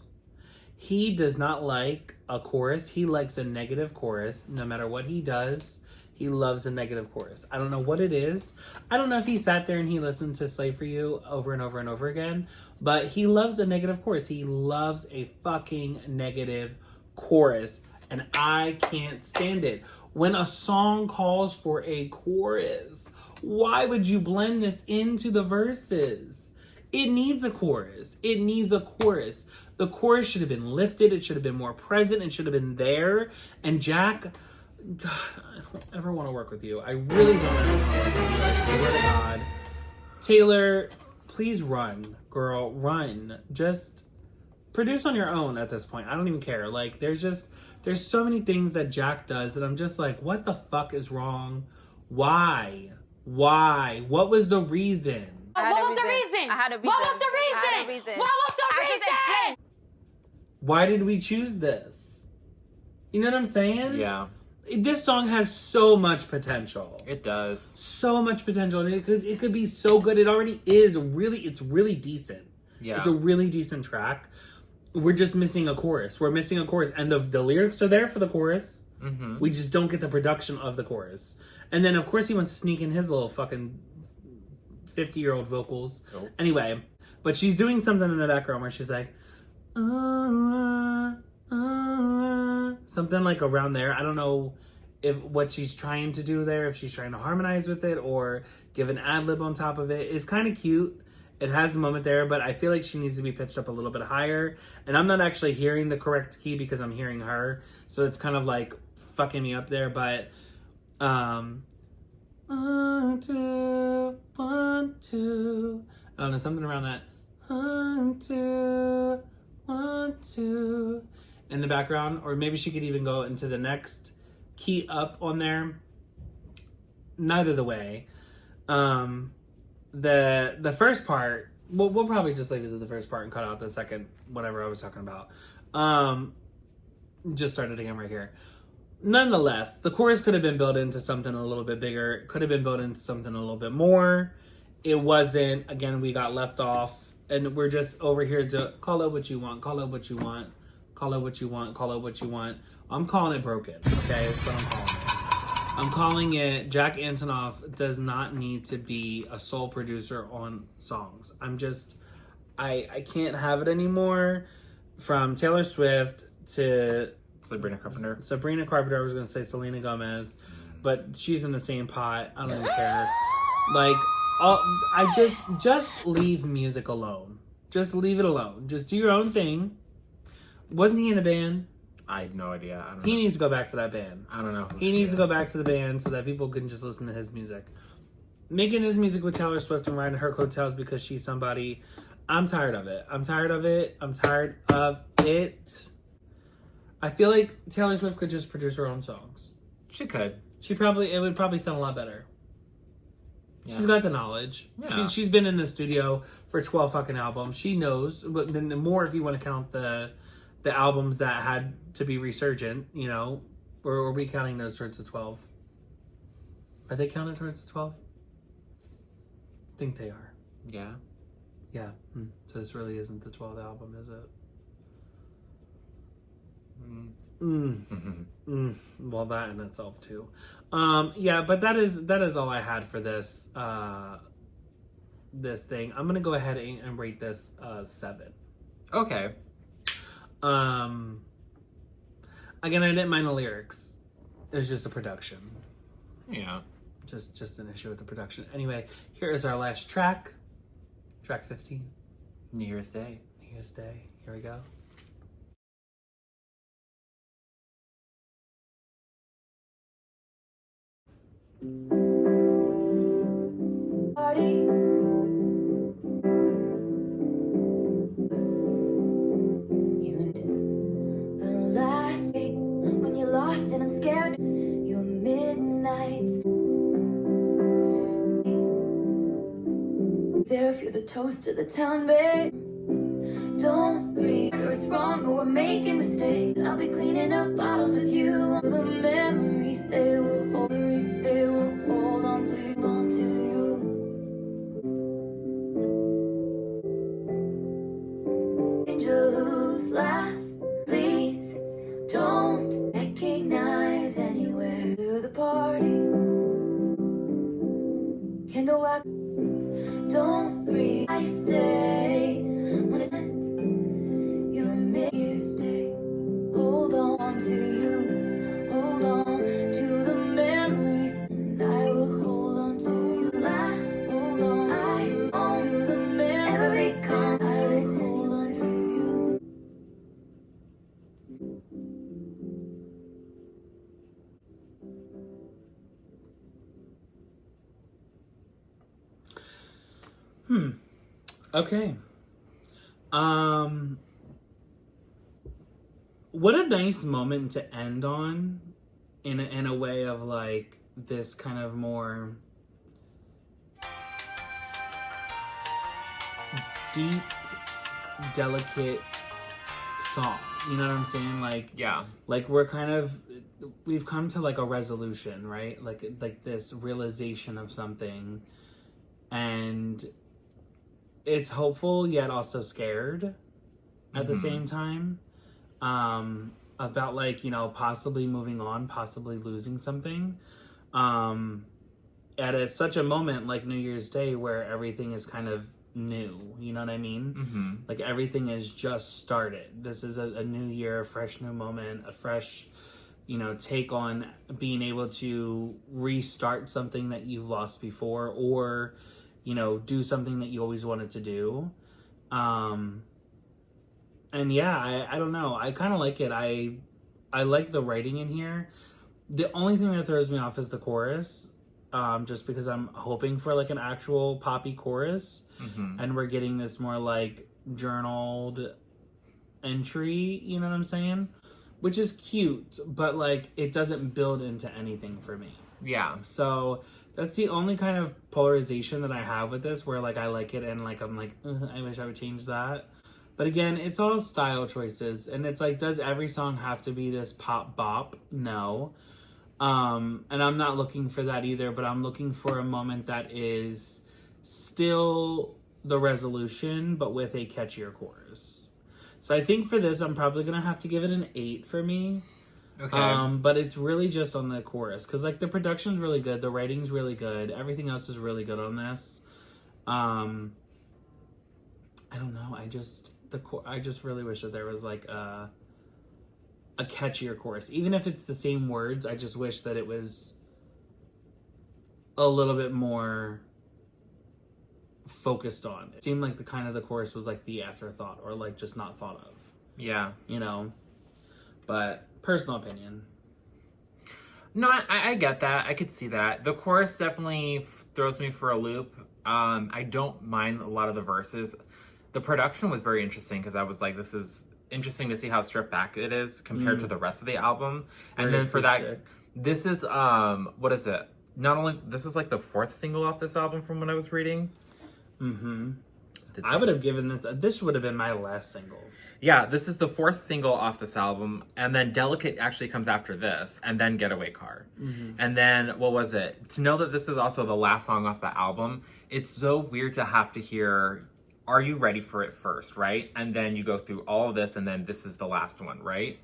He does not like a chorus. He likes a negative chorus. No matter what he does, he loves a negative chorus. I don't know what it is. I don't know if he sat there and he listened to Slave For You over and over and over again, but he loves a negative chorus. He loves a fucking negative chorus, and I can't stand it. When a song calls for a chorus, why would you blend this into the verses? It needs a chorus. It needs a chorus. The chorus should have been lifted. It should have been more present. It should have been there. And Jack, God, I don't ever want to work with you. I really don't ever want to work with you. I swear to God. Taylor, please run, girl, run. Just produce on your own at this point. I don't even care. Like, there's so many things that Jack does that I'm just like, what the fuck is wrong? Why? What was the reason? What was the reason? I had a reason. What was the reason? What was the reason? Why did we choose this? You know what I'm saying? Yeah. This song has so much potential. It does. So much potential. And it could be so good. It already is. It's really decent. Yeah. It's a really decent track. We're just missing a chorus. We're missing a chorus. And the lyrics are there for the chorus. Mm-hmm. We just don't get the production of the chorus. And then, of course, he wants to sneak in his little fucking 50-year-old vocals. Oh. Anyway, but she's doing something in the background where she's like, something like around there. I don't know what she's trying to do there, if she's trying to harmonize with it or give an ad-lib on top of it. It's kind of cute. It has a moment there, but I feel like she needs to be pitched up a little bit higher. And I'm not actually hearing the correct key because I'm hearing her. So it's kind of like fucking me up there. But 1, 2, 1, 2. I don't know, something around that. 1, 2, 1, 2. In the background. Or maybe she could even go into the next key up on there. Neither the way. The first part, we'll probably just leave it to the first part and cut out the second, whatever I was talking about. Just started again right here. Nonetheless, the chorus could have been built into something a little bit bigger. It could have been built into something a little bit more. It wasn't. Again, we got left off. And we're just over here to call it what you want. Call it what you want. Call it what you want. Call it what you want. I'm calling it broken. Okay? That's what I'm calling it. I'm calling it Jack Antonoff does not need to be a sole producer on songs. I can't have it anymore. From Taylor Swift to Sabrina Carpenter. I was going to say Selena Gomez, but she's in the same pot. I don't even care. Like, I just leave music alone. Just leave it alone. Just do your own thing. Wasn't he in a band? I have no idea. He needs to go back to that band. I don't know. He needs to go back to the band so that people can just listen to his music. Making his music with Taylor Swift and riding her coattails because she's somebody. I'm tired of it. I'm tired of it. I feel like Taylor Swift could just produce her own songs. She could. It would probably sound a lot better. Yeah. She's got the knowledge. Yeah. She's been in the studio for 12 fucking albums. She knows. But then the more, if you want to count the albums that had to be resurgent, you know, or are we counting those towards the 12? Are they counted towards the 12? I think they are. Yeah. Yeah. So this really isn't the 12th album, is it? Well, that in itself too. Yeah, but that is all I had for this this thing. I'm gonna go ahead and rate this 7. Okay. Again, I didn't mind the lyrics. It was just the production. Yeah. Just an issue with the production. Anyway, here is our last track. Track 15. New Year's Day. New Year's Day. Here we go. Party. The last day when you're lost and I'm scared. Your midnights. There if you're the toast of the town, babe. Don't read or it's wrong or we're making mistakes. I'll be cleaning up bottles with you. The memories they will hold on to you. Angels laugh, please don't. anywhere to the party. Can go out. Don't breathe. I stay when it's meant. You and me here stay. Hold on to you. Hold on to the memories. And I will hold on to you. Hold on. I hold on to the memories. Come. I will hold on to you. Okay. What a nice moment to end on in a way of like this kind of more deep, delicate song. You know what I'm saying? Like, yeah. Like we've come to like a resolution, right? Like this realization of something, and it's hopeful yet also scared at the same time, about like, you know, possibly moving on, possibly losing something, at such a moment like New Year's Day where everything is kind of new, you know what I mean? Like everything is just started. This is a new year, a fresh new moment, a fresh, you know, take on being able to restart something that you've lost before, or, you know, do something that you always wanted to do. And yeah, I don't know. I kind of like it. I like the writing in here. The only thing that throws me off is the chorus. Just because I'm hoping for like an actual poppy chorus, and we're getting this more like journaled entry, you know what I'm saying? Which is cute, but like it doesn't build into anything for me. Yeah. So that's the only kind of polarization that I have with this, where like I like it and like I'm like, I wish I would change that. But again, it's all style choices, and it's like, does every song have to be this pop bop? No. And I'm not looking for that either, but I'm looking for a moment that is still the resolution, but with a catchier chorus. So I think for this, I'm probably gonna have to give it an 8 for me. Okay. But it's really just on the chorus, because like the production's really good, the writing's really good, everything else is really good on this. I don't know. I just really wish that there was like a catchier chorus, even if it's the same words. I just wish that it was a little bit more focused on. It seemed like the kind of the chorus was like the afterthought, or like just not thought of. Yeah. You know, but personal opinion. No, I get that. I could see that. The chorus definitely throws me for a loop. I don't mind a lot of the verses. The production was very interesting, because I was like, this is interesting to see how stripped back it is compared to the rest of the album. And Very then for acoustic. that, this is, what is it? Not only, this is like the 4th single off this album from what I was reading. I would have given this would have been my last single. Yeah, this is the 4th single off this album, and then Delicate actually comes after this, and then Getaway Car. And then, what was it? To know that this is also the last song off the album, it's so weird to have to hear, Are You Ready For It first, right? And then you go through all of this, and then this is the last one, right?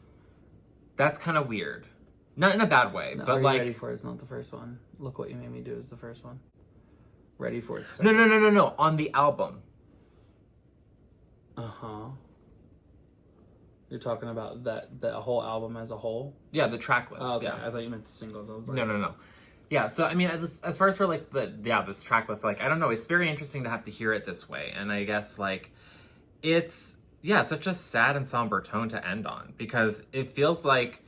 That's kind of weird. Not in a bad way, No, but Are You like... Ready For It is not the first one. Look What You Made Me Do is the first one. Ready For It. No, on the album. Uh-huh. You're talking about the whole album as a whole? Yeah, the track list. Oh, okay. Yeah. I thought you meant the singles. I was like, No. Yeah, so I mean, as far as for like this track list, like, I don't know, it's very interesting to have to hear it this way. And I guess like it's, yeah, such a sad and somber tone to end on, because it feels like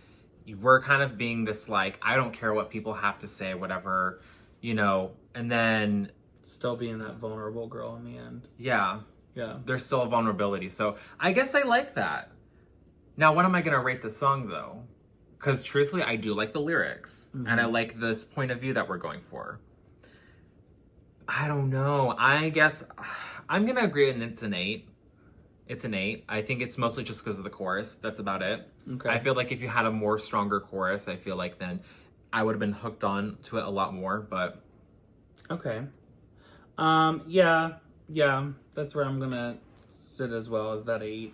we're kind of being this like, I don't care what people have to say, whatever, you know, and then still being that vulnerable girl in the end. Yeah. Yeah. There's still a vulnerability. So I guess I like that. Now, what am I going to rate the song, though? Because truthfully, I do like the lyrics. And I like this point of view that we're going for. I don't know. I guess I'm going to agree, and it's an 8. It's an 8. I think it's mostly just because of the chorus. That's about it. Okay. I feel like if you had a more stronger chorus, I feel like then I would have been hooked on to it a lot more, but... Okay. Yeah. That's where I'm going to sit as well, as that 8.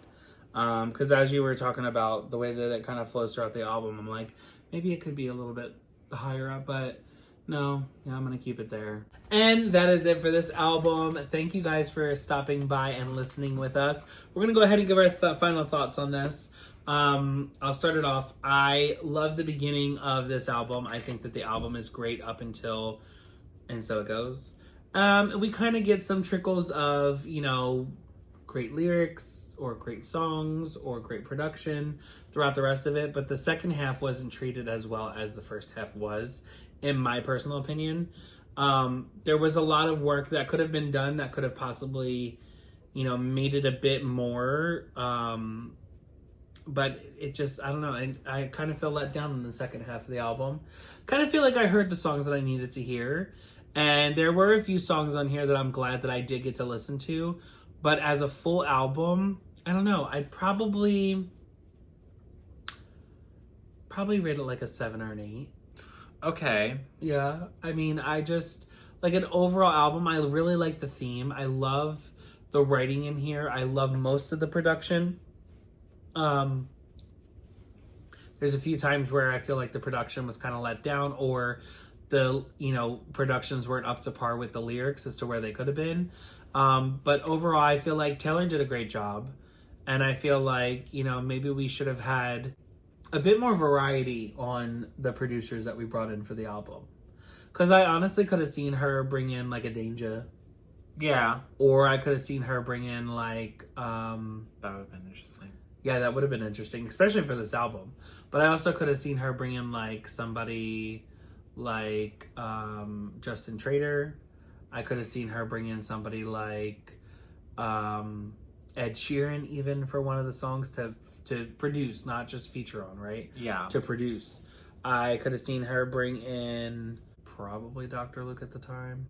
Because as you were talking about the way that it kind of flows throughout the album, I'm like, maybe it could be a little bit higher up, but no, yeah, I'm gonna keep it there. And that is it for this album. Thank you guys for stopping by and listening with us. We're gonna go ahead and give our final thoughts on this. I'll start it off. I love the beginning of this album. I think that the album is great up until And So It Goes. We kind of get some trickles of, you know, great lyrics or great songs or great production throughout the rest of it, but the second half wasn't treated as well as the first half was, in my personal opinion. There was a lot of work that could have been done that could have possibly, you know, made it a bit more, but it just, I don't know, I kind of felt let down in the second half of the album. Kind of feel like I heard the songs that I needed to hear, and there were a few songs on here that I'm glad that I did get to listen to, but as a full album, I don't know, I'd probably rate it like a 7 or an 8. Okay. Yeah, I mean, I just, like an overall album, I really like the theme. I love the writing in here. I love most of the production. There's a few times where I feel like the production was kind of let down, or the, you know, productions weren't up to par with the lyrics as to where they could have been. But overall, I feel like Taylor did a great job. And I feel like, you know, maybe we should have had a bit more variety on the producers that we brought in for the album. Because I honestly could have seen her bring in like a Danger. Yeah. Or I could have seen her bring in like... that would have been interesting. Yeah, that would have been interesting, especially for this album. But I also could have seen her bring in like somebody like Justin Trader. I could have seen her bring in somebody like Ed Sheeran even for one of the songs to produce, not just feature on, right? Yeah. To produce. I could have seen her bring in probably Dr. Luke at the time.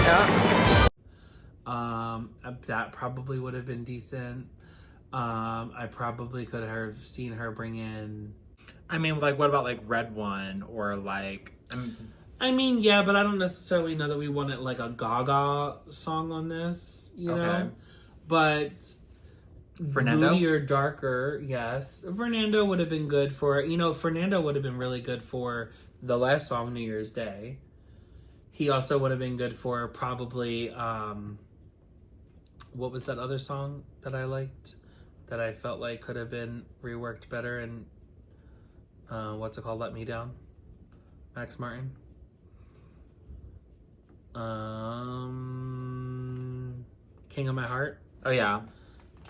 Yeah. That probably would have been decent. I probably could have seen her bring in... I mean, like, what about like Red One or like... I mean, yeah, but I don't necessarily know that we wanted like a Gaga song on this, you know? But... Fernando? Moody or Darker, yes. Fernando would have been good for, you know, Fernando would have been really good for the last song, New Year's Day. He also would have been good for probably, what was that other song that I liked? That I felt like could have been reworked better, and what's it called? Let Me Down? Max Martin. King of My Heart. Oh, yeah.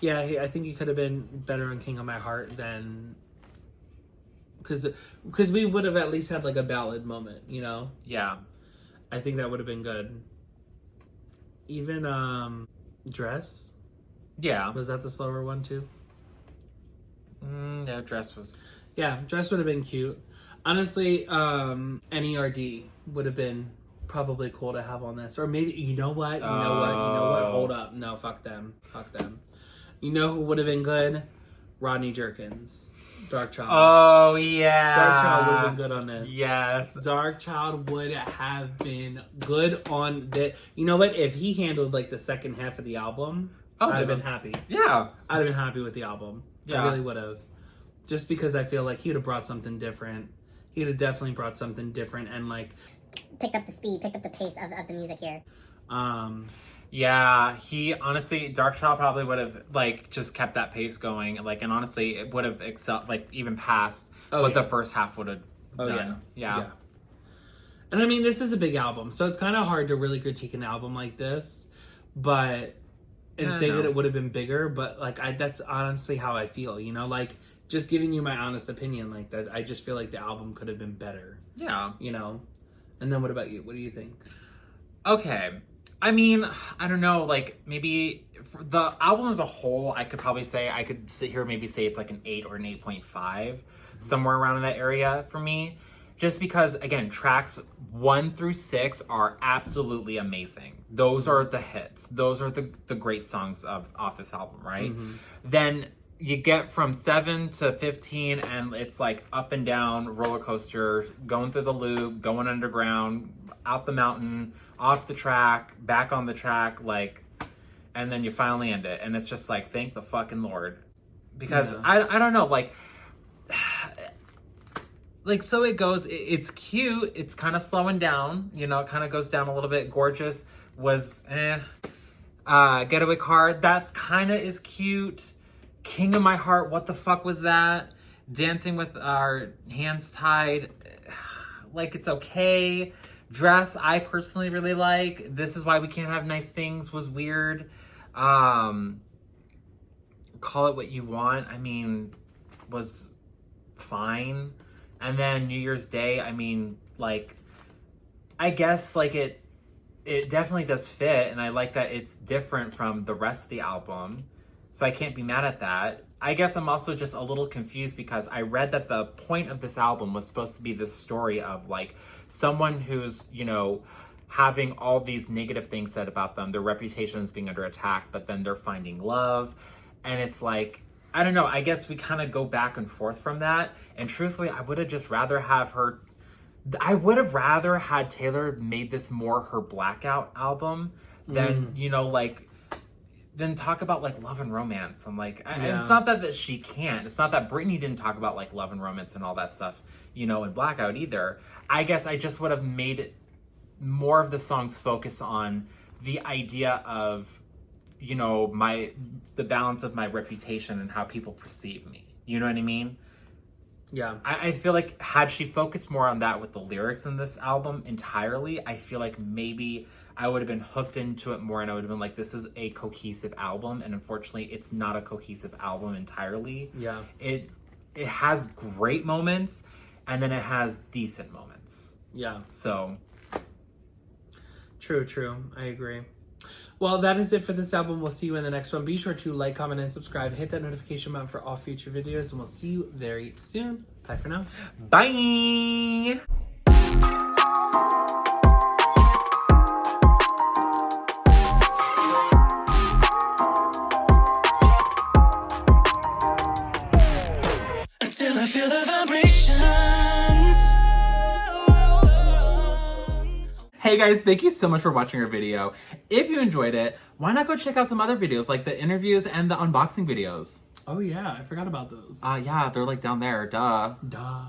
Yeah, I think he could have been better on King of My Heart than... Because we would have at least had like a ballad moment, you know? Yeah. I think that would have been good. Even Dress? Yeah. Was that the slower one too? Yeah, Dress was... Yeah, Dress would have been cute. Honestly, N.E.R.D. would have been probably cool to have on this. Or maybe, you know what? Hold up. No, fuck them. You know who would have been good? Rodney Jerkins. Dark Child. Oh, yeah. Dark Child would have been good on this. Yes. Dark Child would have been good on that. You know what? If he handled like the second half of the album, I'd have been happy. Yeah. I'd have been happy with the album. Yeah. I really would have. Just because I feel like he would have brought something different. He would have definitely brought something different and like... Picked up the speed, picked up the pace of the music here. Yeah, he honestly, Dark Child probably would have like just kept that pace going, like, and honestly, it would have excelled, like, even past what the first half would have done. Yeah. And I mean, this is a big album, so it's kind of hard to really critique an album like this, but say that it would have been bigger. But like, that's honestly how I feel. You know, like just giving you my honest opinion, like that. I just feel like the album could have been better. Yeah. You know. And then what about you? What do you think? Okay. I mean, I don't know, like, maybe for the album as a whole, I could sit here and maybe say it's like an 8 or an 8.5, somewhere around in that area for me. Just because, again, tracks 1 through 6 are absolutely amazing. Those are the hits. Those are the great songs off this album, right? Mm-hmm. Then you get from 7 to 15, and it's like up and down roller coaster, going through the loop, going underground, out the mountain, off the track, back on the track, like, and then you finally end it, and it's just like, thank the fucking Lord, because I don't know, like like, So It Goes, it's cute. It's kind of slowing down. You know, it kind of goes down a little bit. Gorgeous was Getaway Car, that kind of is cute. King of My Heart, what the fuck was that? Dancing with Our Hands Tied, like, it's okay. Dress, I personally really like. This Is Why We Can't Have Nice Things was weird. Call It What You Want, I mean, was fine. And then New Year's Day, I mean, like, I guess, like, it definitely does fit, and I like that it's different from the rest of the album, so I can't be mad at that. I guess I'm also just a little confused because I read that the point of this album was supposed to be this story of, like, someone who's, you know, having all these negative things said about them, their reputation is being under attack, but then they're finding love, and it's like, I don't know, I guess we kind of go back and forth from that, and truthfully, I would have just rather have her, I would have rather had Taylor made this more her Blackout album than, you know, like, then talk about, like, love and romance. I'm like, and it's not that she can't. It's not that Britney didn't talk about, like, love and romance and all that stuff, you know, in Blackout either. I guess I just would have made it more of the songs focus on the idea of, you know, the balance of my reputation and how people perceive me. You know what I mean? Yeah. I feel like had she focused more on that with the lyrics in this album entirely, I feel like maybe I would have been hooked into it more and I would have been like, this is a cohesive album. And unfortunately, it's not a cohesive album entirely. Yeah. It has great moments and then it has decent moments. Yeah. So. True. I agree. Well, that is it for this album. We'll see you in the next one. Be sure to like, comment, and subscribe. Hit that notification button for all future videos, and we'll see you very soon. Bye for now. Bye! Until I feel the vibrations. Hey guys, thank you so much for watching our video. If you enjoyed it, why not go check out some other videos like the interviews and the unboxing videos? Oh yeah, I forgot about those. Yeah, they're like down there, duh. Duh.